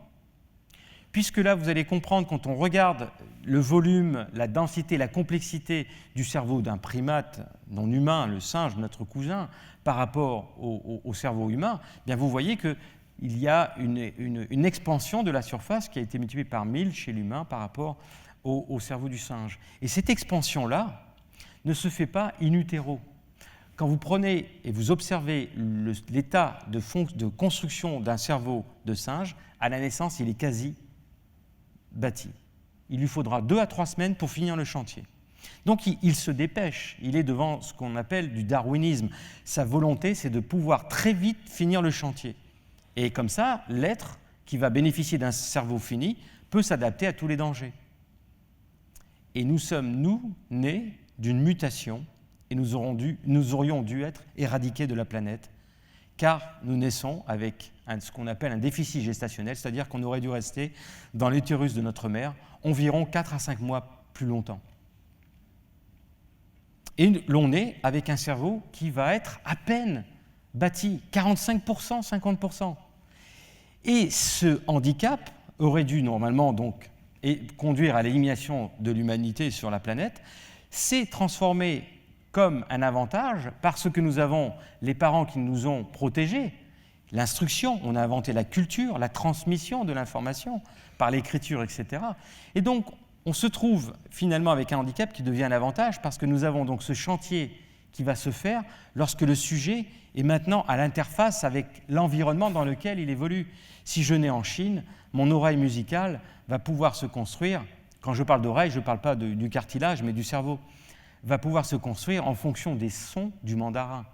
Puisque là, vous allez comprendre, quand on regarde le volume, la densité, la complexité du cerveau d'un primate non humain, le singe, notre cousin, par rapport au cerveau humain, bien vous voyez qu'il y a une expansion de la surface qui a été multipliée par 1000 chez l'humain par rapport au cerveau du singe. Et cette expansion-là ne se fait pas in utero. Quand vous prenez et vous observez l'état de construction d'un cerveau de singe, à la naissance, il est quasi bâti. Il lui faudra 2 à 3 semaines pour finir le chantier. Donc il se dépêche, il est devant ce qu'on appelle du darwinisme. Sa volonté, c'est de pouvoir très vite finir le chantier. Et comme ça, l'être qui va bénéficier d'un cerveau fini peut s'adapter à tous les dangers. Et nous sommes, nous, nés d'une mutation, et nous aurions dû être éradiqués de la planète, car nous naissons avec ce qu'on appelle un déficit gestationnel, c'est-à-dire qu'on aurait dû rester dans l'utérus de notre mère environ 4 à 5 mois plus longtemps. Et l'on est avec un cerveau qui va être à peine bâti, 45%, 50%. Et ce handicap aurait dû normalement donc conduire à l'élimination de l'humanité sur la planète, s'est transformé comme un avantage parce que nous avons les parents qui nous ont protégés, l'instruction, on a inventé la culture, la transmission de l'information par l'écriture, etc. Et donc, on se trouve finalement avec un handicap qui devient un avantage parce que nous avons donc ce chantier qui va se faire lorsque le sujet est maintenant à l'interface avec l'environnement dans lequel il évolue. Si je nais en Chine, mon oreille musicale va pouvoir se construire, quand je parle d'oreille, je ne parle pas du cartilage, mais du cerveau, va pouvoir se construire en fonction des sons du mandarin.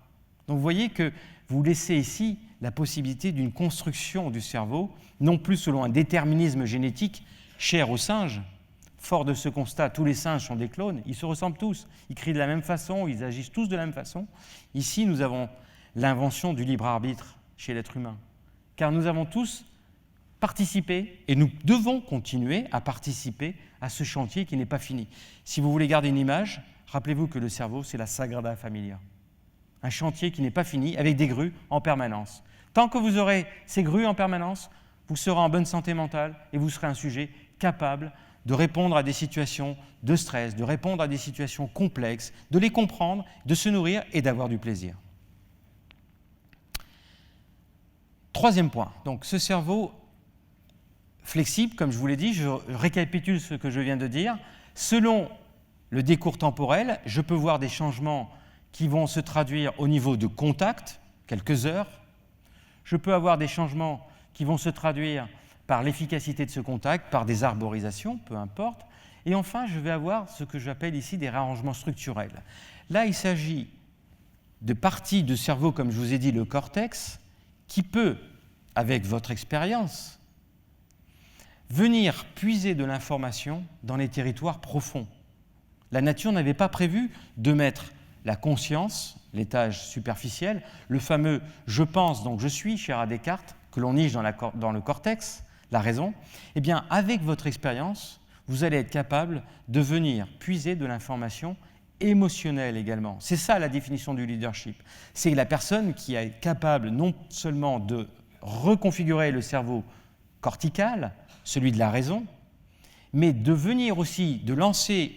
Donc vous voyez que vous laissez ici la possibilité d'une construction du cerveau, non plus selon un déterminisme génétique cher aux singes. Fort de ce constat, tous les singes sont des clones, ils se ressemblent tous, ils crient de la même façon, ils agissent tous de la même façon. Ici, nous avons l'invention du libre arbitre chez l'être humain, car nous avons tous participé, et nous devons continuer à participer à ce chantier qui n'est pas fini. Si vous voulez garder une image, rappelez-vous que le cerveau, c'est la Sagrada Familia. Un chantier qui n'est pas fini, avec des grues en permanence. Tant que vous aurez ces grues en permanence, vous serez en bonne santé mentale et vous serez un sujet capable de répondre à des situations de stress, de répondre à des situations complexes, de les comprendre, de se nourrir et d'avoir du plaisir. Troisième point, donc ce cerveau flexible, comme je vous l'ai dit, je récapitule ce que je viens de dire. Selon le décours temporel, je peux voir des changements qui vont se traduire au niveau de contact, quelques heures. Je peux avoir des changements qui vont se traduire par l'efficacité de ce contact, par des arborisations, peu importe. Et enfin, je vais avoir ce que j'appelle ici des réarrangements structurels. Là, il s'agit de parties de cerveau, comme je vous ai dit, le cortex, qui peut, avec votre expérience, venir puiser de l'information dans les territoires profonds. La nature n'avait pas prévu de mettre la conscience, l'étage superficiel, le fameux « je pense, donc je suis » cher à Descartes, que l'on niche dans le cortex, la raison. Eh bien, avec votre expérience, vous allez être capable de venir puiser de l'information émotionnelle également. C'est ça la définition du leadership. C'est la personne qui est capable non seulement de reconfigurer le cerveau cortical, celui de la raison, mais de venir aussi, de lancer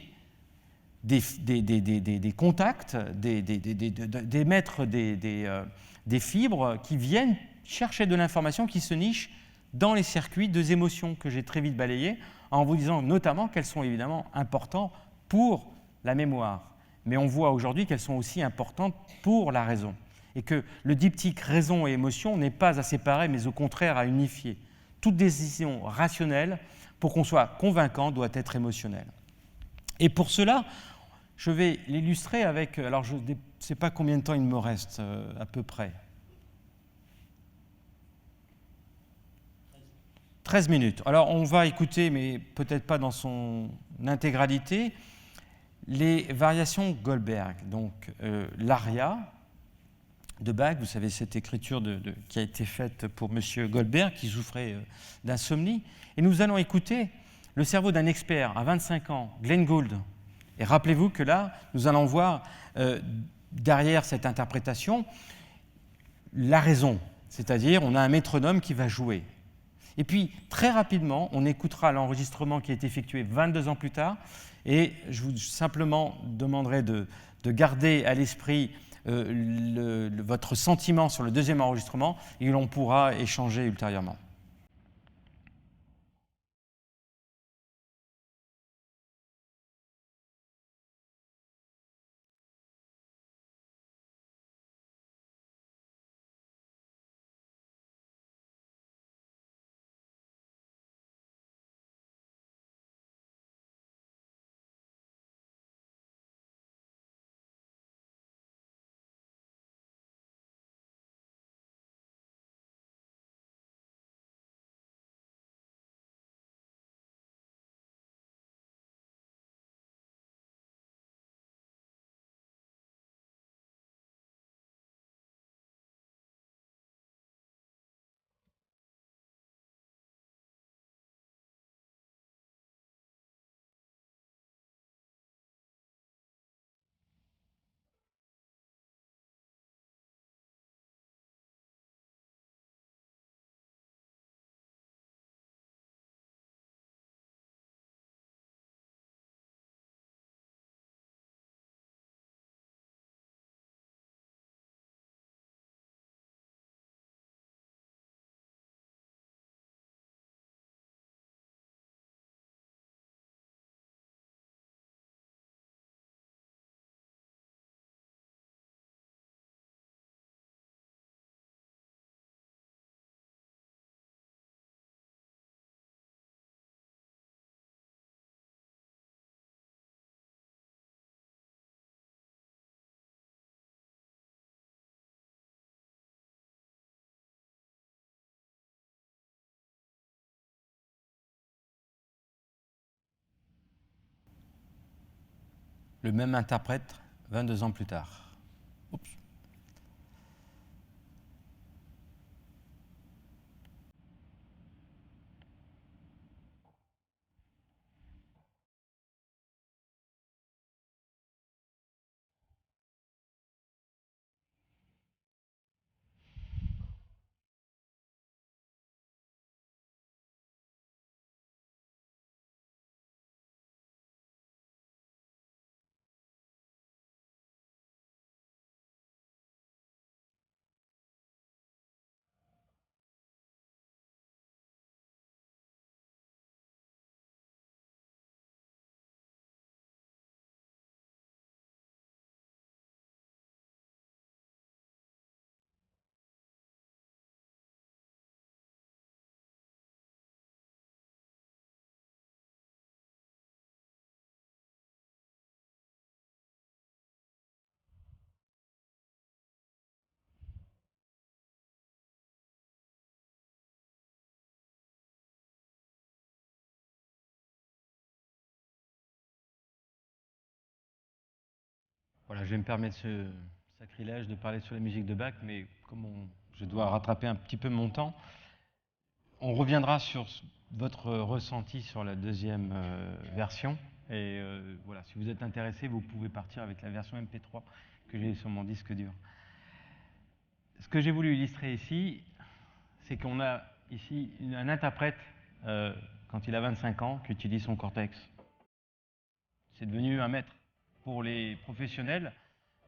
des contacts, d'émettre des fibres qui viennent chercher de l'information qui se niche dans les circuits des émotions que j'ai très vite balayées, en vous disant notamment qu'elles sont évidemment importantes pour la mémoire. Mais on voit aujourd'hui qu'elles sont aussi importantes pour la raison. Et que le diptyque raison et émotion n'est pas à séparer, mais au contraire à unifier. Toute décision rationnelle, pour qu'on soit convaincant, doit être émotionnelle. Et pour cela, je vais l'illustrer avec... Alors, je ne sais pas combien de temps il me reste, à peu près. 13 minutes. Alors, on va écouter, mais peut-être pas dans son intégralité, les variations Goldberg. Donc, l'aria de Bach, vous savez, cette écriture qui a été faite pour M. Goldberg, qui souffrait d'insomnie. Et nous allons écouter le cerveau d'un expert à 25 ans, Glenn Gould. Et rappelez-vous que là, nous allons voir derrière cette interprétation la raison, c'est-à-dire on a un métronome qui va jouer. Et puis, très rapidement, on écoutera l'enregistrement qui a été effectué 22 ans plus tard, et je vous simplement demanderai de garder à l'esprit votre sentiment sur le deuxième enregistrement, et l'on pourra échanger ultérieurement. Le même interprète 22 ans plus tard. Oups. Voilà, je vais me permettre ce sacrilège de parler sur la musique de Bach, mais comme je dois rattraper un petit peu mon temps, on reviendra sur votre ressenti sur la deuxième version. Et voilà, si vous êtes intéressé, vous pouvez partir avec la version MP3 que j'ai sur mon disque dur. Ce que j'ai voulu illustrer ici, c'est qu'on a ici un interprète, quand il a 25 ans, qui utilise son cortex. C'est devenu un maître. Pour les professionnels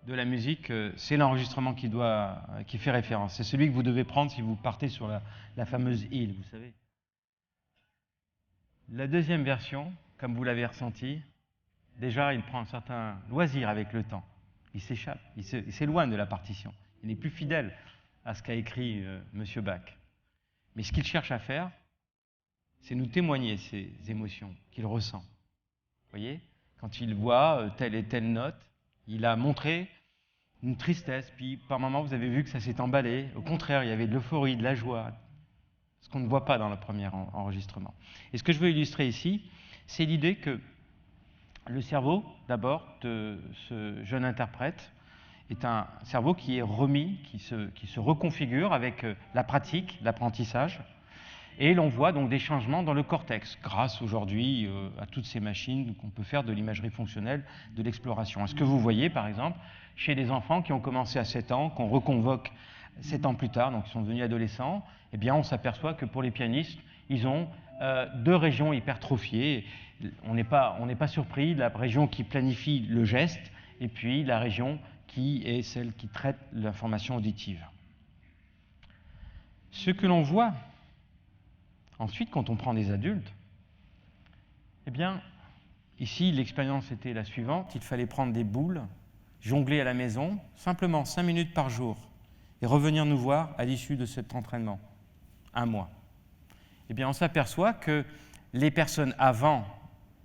de la musique, c'est l'enregistrement qui fait référence. C'est celui que vous devez prendre si vous partez sur la fameuse île, vous savez. La deuxième version, comme vous l'avez ressenti, déjà, il prend un certain loisir avec le temps. Il s'échappe, il s'éloigne de la partition. Il n'est plus fidèle à ce qu'a écrit M. Bach. Mais ce qu'il cherche à faire, c'est nous témoigner ces émotions qu'il ressent. Vous voyez, quand il voit telle et telle note, il a montré une tristesse, puis par moments, vous avez vu que ça s'est emballé. Au contraire, il y avait de l'euphorie, de la joie, ce qu'on ne voit pas dans le premier enregistrement. Et ce que je veux illustrer ici, c'est l'idée que le cerveau, d'abord, de ce jeune interprète, est un cerveau qui est remis, qui se reconfigure avec la pratique, l'apprentissage. Et l'on voit donc des changements dans le cortex, grâce aujourd'hui à toutes ces machines qu'on peut faire de l'imagerie fonctionnelle, de l'exploration. Ce que vous voyez, par exemple, chez des enfants qui ont commencé à 7 ans, qu'on reconvoque 7 ans plus tard, donc ils sont devenus adolescents, eh bien on s'aperçoit que pour les pianistes, ils ont 2 régions hypertrophiées. On n'est pas surpris, la région qui planifie le geste, et puis la région qui est celle qui traite l'information auditive. Ce que l'on voit ensuite, quand on prend des adultes, eh bien, ici, l'expérience était la suivante. Il fallait prendre des boules, jongler à la maison, simplement 5 minutes par jour, et revenir nous voir à l'issue de cet entraînement, 1 mois. Eh bien, on s'aperçoit que les personnes avant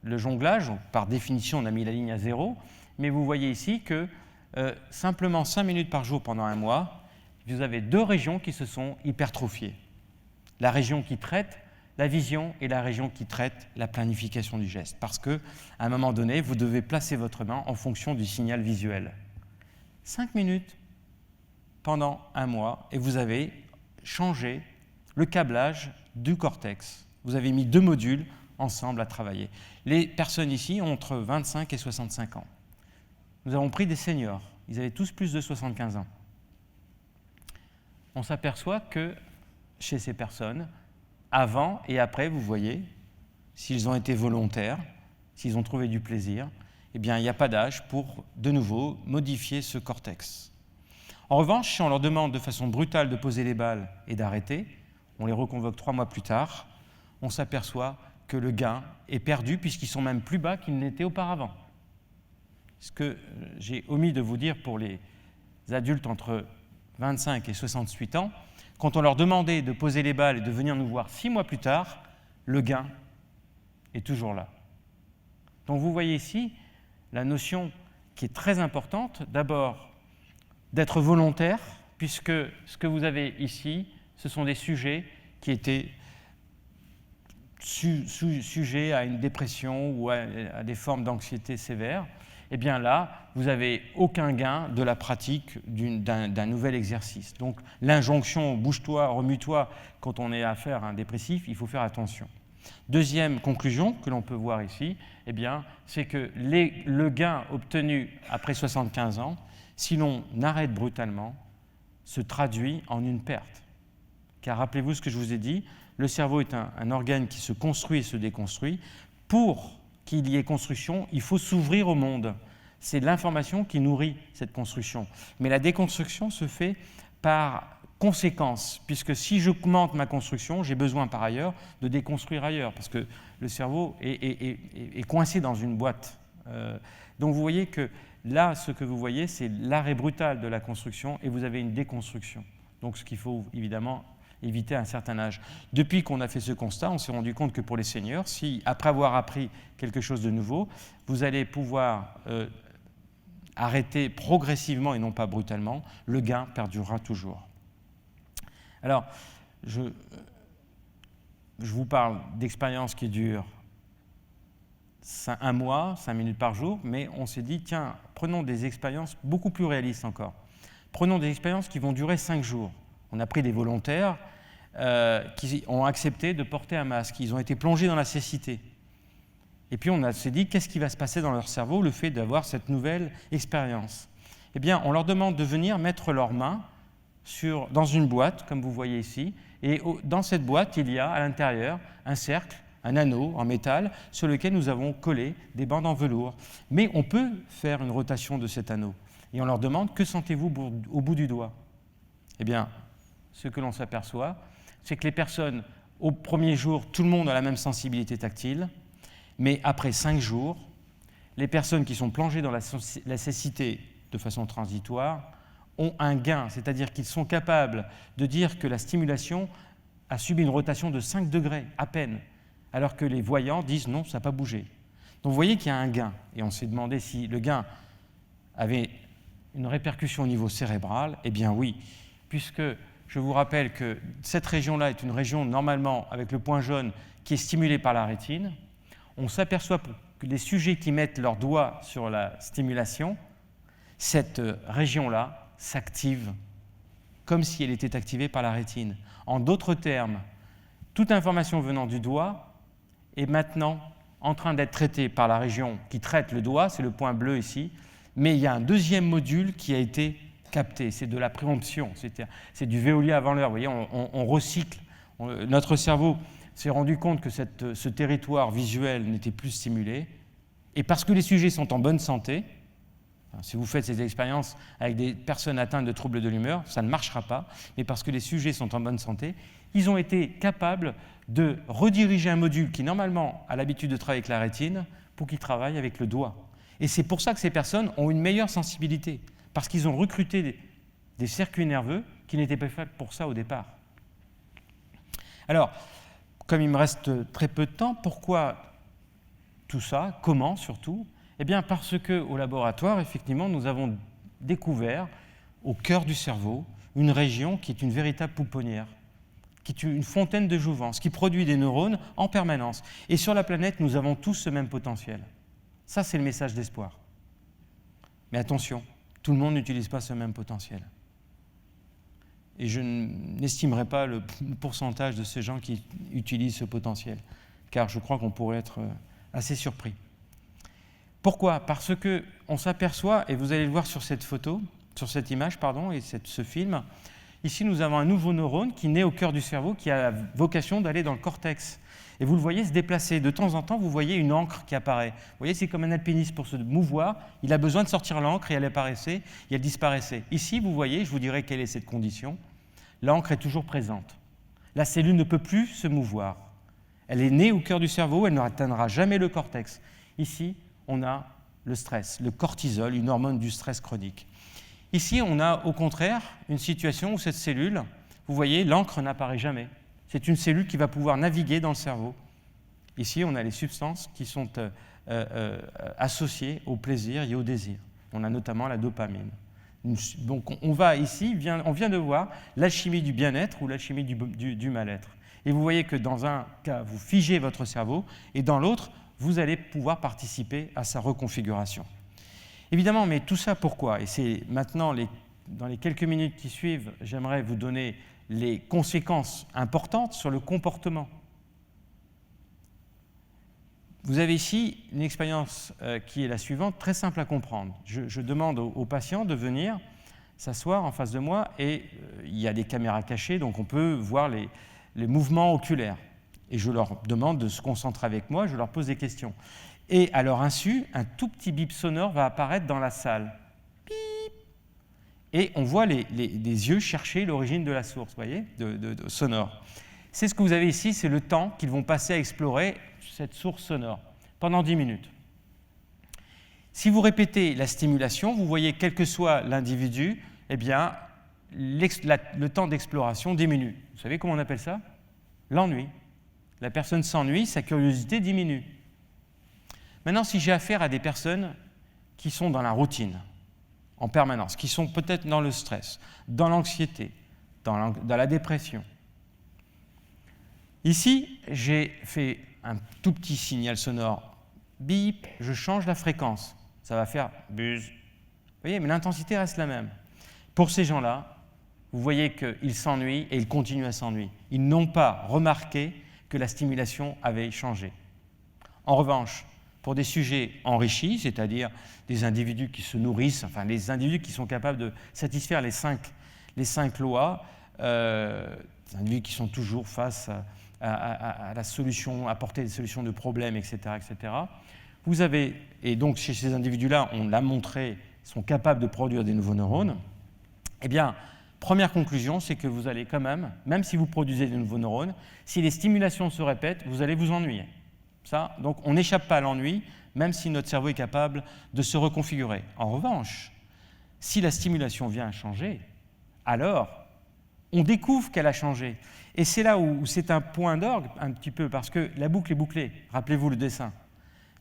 le jonglage, par définition, on a mis la ligne à 0, mais vous voyez ici que simplement 5 minutes par jour pendant 1 mois, vous avez 2 régions qui se sont hypertrophiées. La région qui traite la vision et la région qui traite la planification du geste. Parce qu'à un moment donné, vous devez placer votre main en fonction du signal visuel. 5 minutes pendant 1 mois et vous avez changé le câblage du cortex. Vous avez mis 2 modules ensemble à travailler. Les personnes ici ont entre 25 et 65 ans. Nous avons pris des seniors. Ils avaient tous plus de 75 ans. On s'aperçoit que chez ces personnes, avant et après, vous voyez, s'ils ont été volontaires, s'ils ont trouvé du plaisir, eh bien, il n'y a pas d'âge pour, de nouveau, modifier ce cortex. En revanche, si on leur demande de façon brutale de poser les balles et d'arrêter, on les reconvoque 3 mois plus tard, on s'aperçoit que le gain est perdu puisqu'ils sont même plus bas qu'ils n'étaient auparavant. Ce que j'ai omis de vous dire pour les adultes entre 25 et 68 ans, quand on leur demandait de poser les balles et de venir nous voir 6 mois plus tard, le gain est toujours là. Donc vous voyez ici la notion qui est très importante, d'abord d'être volontaire, puisque ce que vous avez ici, ce sont des sujets qui étaient sujets à une dépression ou à des formes d'anxiété sévères. Eh bien là, vous n'avez aucun gain de la pratique d'un nouvel exercice. Donc l'injonction « bouge-toi, remue-toi » quand on est affaire à un dépressif, il faut faire attention. Deuxième conclusion que l'on peut voir ici, eh bien, c'est que le gain obtenu après 75 ans, si l'on arrête brutalement, se traduit en une perte. Car rappelez-vous ce que je vous ai dit, le cerveau est un organe qui se construit et se déconstruit. Pour qu'il y ait construction, il faut s'ouvrir au monde. C'est l'information qui nourrit cette construction. Mais la déconstruction se fait par conséquence, puisque si j'augmente ma construction, j'ai besoin par ailleurs de déconstruire ailleurs, parce que le cerveau est coincé dans une boîte. Donc vous voyez que là, ce que vous voyez, c'est l'arrêt brutal de la construction, et vous avez une déconstruction. Donc ce qu'il faut évidemment éviter à un certain âge. Depuis qu'on a fait ce constat, on s'est rendu compte que pour les seniors, si après avoir appris quelque chose de nouveau, vous allez pouvoir arrêter progressivement et non pas brutalement, le gain perdurera toujours. Alors, je vous parle d'expériences qui durent 1 mois, 5 minutes par jour, mais on s'est dit, tiens, prenons des expériences beaucoup plus réalistes encore. Prenons des expériences qui vont durer 5 jours. On a pris des volontaires qui ont accepté de porter un masque. Ils ont été plongés dans la cécité. Et puis on s'est dit, qu'est-ce qui va se passer dans leur cerveau, le fait d'avoir cette nouvelle expérience? Eh bien, on leur demande de venir mettre leurs mains dans une boîte, comme vous voyez ici, et dans cette boîte, il y a à l'intérieur un cercle, un anneau en métal, sur lequel nous avons collé des bandes en velours. Mais on peut faire une rotation de cet anneau. Et on leur demande, que sentez-vous au bout du doigt? Eh bien, ce que l'on s'aperçoit, c'est que les personnes, au premier jour, tout le monde a la même sensibilité tactile, mais après 5 jours, les personnes qui sont plongées dans la cécité de façon transitoire ont un gain, c'est-à-dire qu'ils sont capables de dire que la stimulation a subi une rotation de 5 degrés à peine, alors que les voyants disent non, ça n'a pas bougé. Donc vous voyez qu'il y a un gain, et on s'est demandé si le gain avait une répercussion au niveau cérébral. Eh bien oui, puisque je vous rappelle que cette région-là est une région normalement avec le point jaune qui est stimulée par la rétine. On s'aperçoit que les sujets qui mettent leurs doigts sur la stimulation, cette région-là s'active comme si elle était activée par la rétine. En d'autres termes, toute information venant du doigt est maintenant en train d'être traitée par la région qui traite le doigt, c'est le point bleu ici, mais il y a un deuxième module qui a été capté, c'est de la préemption, c'est du Veolia avant l'heure, vous voyez, on recycle. Notre cerveau s'est rendu compte que ce territoire visuel n'était plus stimulé, et parce que les sujets sont en bonne santé, si vous faites ces expériences avec des personnes atteintes de troubles de l'humeur, ça ne marchera pas, mais parce que les sujets sont en bonne santé, ils ont été capables de rediriger un module qui normalement a l'habitude de travailler avec la rétine pour qu'il travaille avec le doigt. Et c'est pour ça que ces personnes ont une meilleure sensibilité, parce qu'ils ont recruté des circuits nerveux qui n'étaient pas faits pour ça au départ. Alors, comme il me reste très peu de temps, pourquoi tout ça? Comment surtout? Eh bien parce qu'au laboratoire, effectivement, nous avons découvert au cœur du cerveau une région qui est une véritable pouponnière, qui est une fontaine de jouvence, qui produit des neurones en permanence. Et sur la planète, nous avons tous ce même potentiel. Ça, c'est le message d'espoir. Mais attention, tout le monde n'utilise pas ce même potentiel. Et je n'estimerai pas le pourcentage de ces gens qui utilisent ce potentiel, car je crois qu'on pourrait être assez surpris. Pourquoi? Parce qu'on s'aperçoit, et vous allez le voir sur cette photo, sur cette image, pardon, et ce film, ici nous avons un nouveau neurone qui naît au cœur du cerveau, qui a la vocation d'aller dans le cortex. Et vous le voyez se déplacer. De temps en temps, vous voyez une encre qui apparaît. Vous voyez, c'est comme un alpiniste pour se mouvoir. Il a besoin de sortir l'encre et elle apparaissait, et elle disparaissait. Ici, vous voyez, je vous dirai quelle est cette condition. L'encre est toujours présente. La cellule ne peut plus se mouvoir. Elle est née au cœur du cerveau, elle n'atteindra jamais le cortex. Ici, on a le stress, le cortisol, une hormone du stress chronique. Ici, on a au contraire une situation où cette cellule, vous voyez, l'encre n'apparaît jamais. C'est une cellule qui va pouvoir naviguer dans le cerveau. Ici, on a les substances qui sont associées au plaisir et au désir. On a notamment la dopamine. Donc on vient de voir l'alchimie du bien-être ou l'alchimie du mal-être. Et vous voyez que dans un cas, vous figez votre cerveau, et dans l'autre, vous allez pouvoir participer à sa reconfiguration. Évidemment, mais tout ça pourquoi? Et c'est maintenant, dans les quelques minutes qui suivent, j'aimerais vous donner les conséquences importantes sur le comportement. Vous avez ici une expérience qui est la suivante, très simple à comprendre. Je demande aux patients de venir s'asseoir en face de moi, et il y a des caméras cachées, donc on peut voir les mouvements oculaires. Et je leur demande de se concentrer avec moi, je leur pose des questions. Et à leur insu, un tout petit bip sonore va apparaître dans la salle. Bip. Et on voit les yeux chercher l'origine de la source, vous voyez, sonore. C'est ce que vous avez ici, c'est le temps qu'ils vont passer à explorer cette source sonore, pendant 10 minutes. Si vous répétez la stimulation, vous voyez, quel que soit l'individu, eh bien, le temps d'exploration diminue. Vous savez comment on appelle ça? L'ennui. La personne s'ennuie, sa curiosité diminue. Maintenant, si j'ai affaire à des personnes qui sont dans la routine, en permanence, qui sont peut-être dans le stress, dans l'anxiété, dans la dépression. Ici, j'ai fait un tout petit signal sonore bip, je change la fréquence. Ça va faire buzz. Vous voyez, mais l'intensité reste la même. Pour ces gens-là, vous voyez qu'ils s'ennuient et ils continuent à s'ennuyer. Ils n'ont pas remarqué que la stimulation avait changé. En revanche, pour des sujets enrichis, c'est-à-dire des individus qui se nourrissent, enfin les individus qui sont capables de satisfaire les cinq lois, des individus qui sont toujours face à la solution, apporter des solutions de problèmes, etc., etc. Vous avez, et donc chez ces individus-là, on l'a montré, sont capables de produire des nouveaux neurones. Eh bien, première conclusion, c'est que vous allez quand même si vous produisez des nouveaux neurones, si les stimulations se répètent, vous allez vous ennuyer. Ça, donc on n'échappe pas à l'ennui, même si notre cerveau est capable de se reconfigurer. En revanche, si la stimulation vient à changer, alors on découvre qu'elle a changé. Et c'est là où c'est un point d'orgue, un petit peu, parce que la boucle est bouclée. Rappelez-vous le dessin,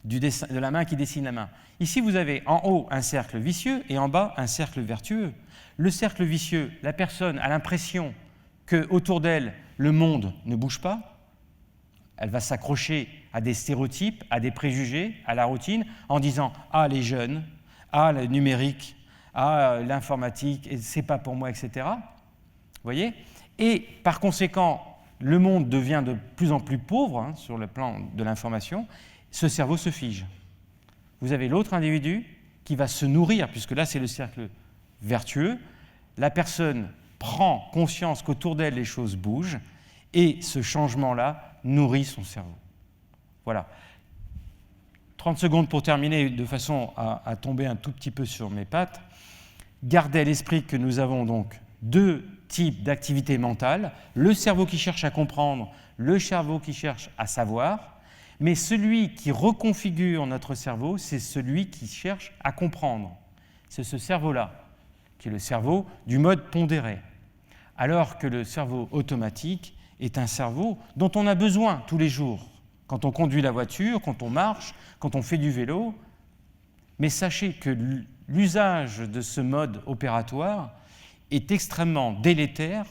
de la main qui dessine la main. Ici, vous avez en haut un cercle vicieux et en bas un cercle vertueux. Le cercle vicieux, la personne a l'impression qu'autour d'elle, le monde ne bouge pas. Elle va s'accrocher à des stéréotypes, à des préjugés, à la routine, en disant « Ah, les jeunes, ah, le numérique, ah, l'informatique, c'est pas pour moi, etc. » Vous voyez ? Et par conséquent, le monde devient de plus en plus pauvre sur le plan de l'information. Ce cerveau se fige. Vous avez l'autre individu qui va se nourrir, puisque là, c'est le cercle vertueux. La personne prend conscience qu'autour d'elle, les choses bougent, et ce changement-là nourrit son cerveau. Voilà. 30 secondes pour terminer, de façon à tomber un tout petit peu sur mes pattes. Gardez à l'esprit que nous avons donc deux types d'activités mentales, le cerveau qui cherche à comprendre, le cerveau qui cherche à savoir, mais celui qui reconfigure notre cerveau, c'est celui qui cherche à comprendre. C'est ce cerveau-là, qui est le cerveau du mode pondéré, alors que le cerveau automatique est un cerveau dont on a besoin tous les jours, quand on conduit la voiture, quand on marche, quand on fait du vélo. Mais sachez que l'usage de ce mode opératoire est extrêmement délétère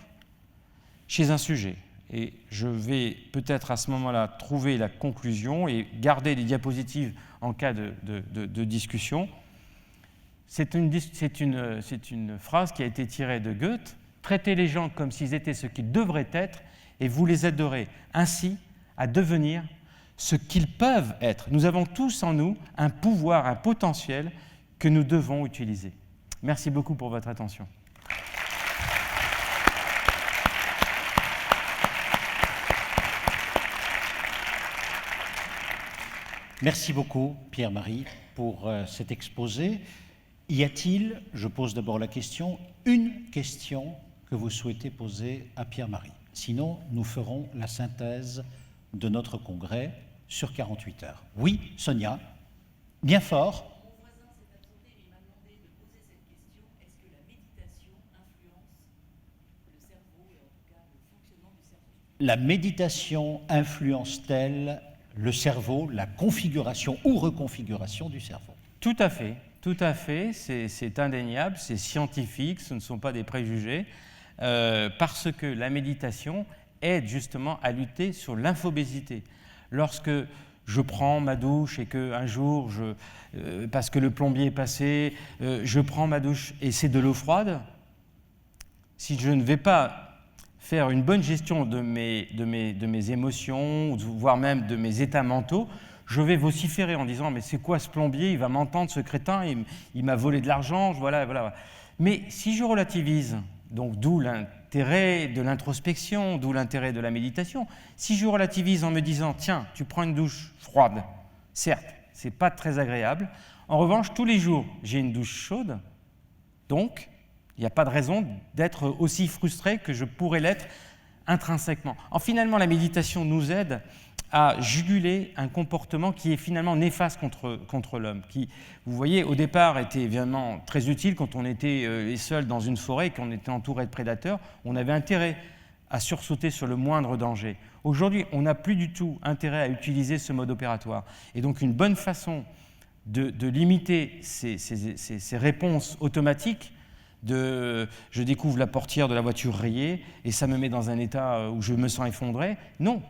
chez un sujet. Et je vais peut-être à ce moment-là trouver la conclusion et garder des diapositives en cas de discussion. C'est une phrase qui a été tirée de Goethe. « Traitez les gens comme s'ils étaient ce qu'ils devraient être et vous les aiderez ainsi à devenir ce qu'ils peuvent être. » Nous avons tous en nous un pouvoir, un potentiel que nous devons utiliser. Merci beaucoup pour votre attention. Merci beaucoup, Pierre-Marie, pour cet exposé. Y a-t-il, je pose d'abord la question, une question que vous souhaitez poser à Pierre-Marie? Sinon, nous ferons la synthèse de notre congrès sur 48 heures. Oui, Sonia, bien fort. Mon voisin s'est absenté, mais il m'a demandé de poser cette question. Est-ce que la méditation influence le cerveau et en tout cas le fonctionnement du cerveau? La méditation influence-t-elle le cerveau, la configuration ou reconfiguration du cerveau? Tout à fait, c'est indéniable, c'est scientifique, ce ne sont pas des préjugés, parce que la méditation aide justement à lutter sur l'infobésité. Lorsque je prends ma douche et qu'un jour, parce que le plombier est passé, je prends ma douche et c'est de l'eau froide, si je ne vais pas faire une bonne gestion de mes émotions, voire même de mes états mentaux, je vais vociférer en disant « mais c'est quoi ce plombier? Il va m'entendre, ce crétin, il m'a volé de l'argent, voilà. » Mais si je relativise, donc d'où l'intérêt de l'introspection, d'où l'intérêt de la méditation, si je relativise en me disant « tiens, tu prends une douche froide, certes, ce n'est pas très agréable, en revanche, tous les jours, j'ai une douche chaude, donc il n'y a pas de raison d'être aussi frustré que je pourrais l'être intrinsèquement. » Finalement, la méditation nous aide à juguler un comportement qui est finalement néfaste contre l'homme, qui, vous voyez, au départ était évidemment très utile quand on était les seuls dans une forêt et qu'on était entouré de prédateurs. On avait intérêt à sursauter sur le moindre danger. Aujourd'hui, on n'a plus du tout intérêt à utiliser ce mode opératoire. Et donc, une bonne façon de limiter ces réponses automatiques, je découvre la portière de la voiture rayée et ça me met dans un état où je me sens effondré. Non.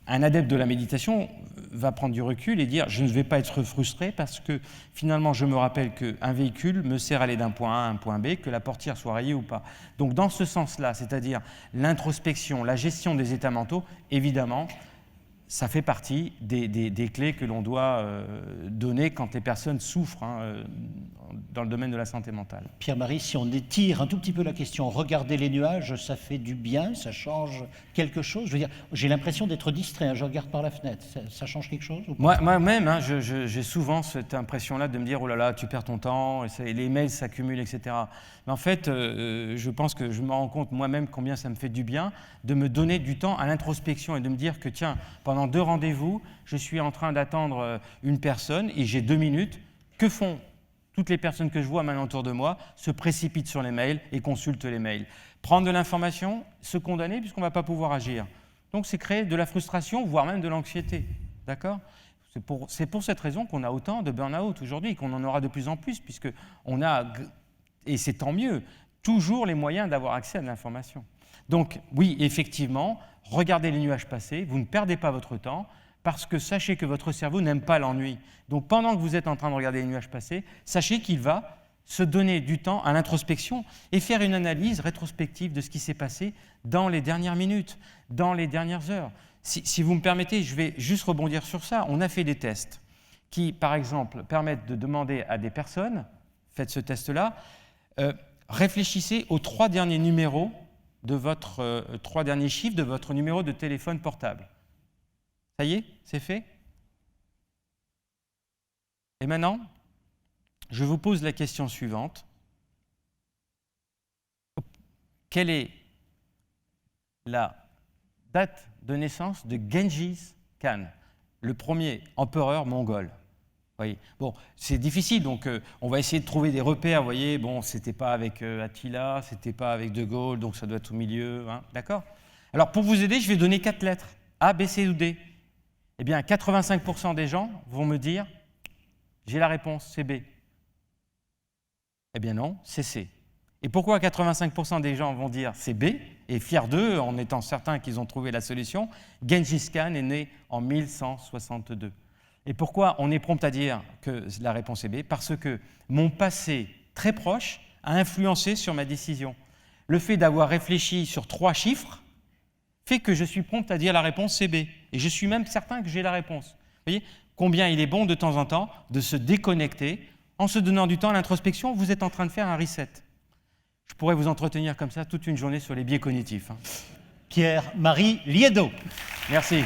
Un adepte de la méditation va prendre du recul et dire je ne vais pas être frustré parce que finalement je me rappelle qu'un véhicule me sert à aller d'un point A à un point B, que la portière soit rayée ou pas. Donc dans ce sens-là, c'est-à-dire l'introspection, la gestion des états mentaux, évidemment, ça fait partie des clés que l'on doit donner quand les personnes souffrent dans le domaine de la santé mentale. Pierre-Marie, si on étire un tout petit peu la question, regarder les nuages, ça fait du bien, ça change quelque chose? Je veux dire, j'ai l'impression d'être distrait, je regarde par la fenêtre, ça change quelque chose ou pas? Moi-même, j'ai souvent cette impression-là de me dire « oh là là, tu perds ton temps, et les mails s'accumulent, etc. » Mais en fait, je pense que je me rends compte moi-même combien ça me fait du bien de me donner du temps à l'introspection et de me dire que tiens, pendant 2 rendez-vous, je suis en train d'attendre une personne et j'ai 2 minutes. Que font toutes les personnes que je vois maintenant autour de moi? Se précipitent sur les mails et consultent les mails. Prendre de l'information, se condamner puisqu'on ne va pas pouvoir agir. Donc c'est créer de la frustration, voire même de l'anxiété. D'accord ? C'est pour cette raison qu'on a autant de burn-out aujourd'hui et qu'on en aura de plus en plus, puisqu'on a, et c'est tant mieux, toujours les moyens d'avoir accès à de l'information. Donc oui, effectivement, regardez les nuages passer, vous ne perdez pas votre temps, parce que sachez que votre cerveau n'aime pas l'ennui. Donc pendant que vous êtes en train de regarder les nuages passer, sachez qu'il va se donner du temps à l'introspection et faire une analyse rétrospective de ce qui s'est passé dans les dernières minutes, dans les dernières heures. Si vous me permettez, je vais juste rebondir sur ça. On a fait des tests qui, par exemple, permettent de demander à des personnes, faites ce test-là, réfléchissez aux 3 derniers numéros de votre 3 derniers chiffres de votre numéro de téléphone portable. Ça y est, c'est fait? Et maintenant, je vous pose la question suivante. Quelle est la date de naissance de Gengis Khan, le premier empereur mongol? Voyez. Bon, c'est difficile, donc on va essayer de trouver des repères. Vous voyez, bon, c'était pas avec Attila, c'était pas avec De Gaulle, donc ça doit être au milieu, hein, d'accord? Alors pour vous aider, je vais donner 4 lettres, A, B, C ou D. Eh bien, 85% des gens vont me dire, j'ai la réponse, c'est B. Eh bien non, c'est C. Et pourquoi 85% des gens vont dire c'est B, et fiers d'eux, en étant certains qu'ils ont trouvé la solution? Gengis Khan est né en 1162. Et pourquoi on est prompt à dire que la réponse est B? Parce que mon passé très proche a influencé sur ma décision. Le fait d'avoir réfléchi sur 3 chiffres fait que je suis prompt à dire la réponse c'est B. Et je suis même certain que j'ai la réponse. Vous voyez combien il est bon de temps en temps de se déconnecter en se donnant du temps à l'introspection. Vous êtes en train de faire un reset. Je pourrais vous entretenir comme ça toute une journée sur les biais cognitifs. Pierre-Marie Liédot. Merci.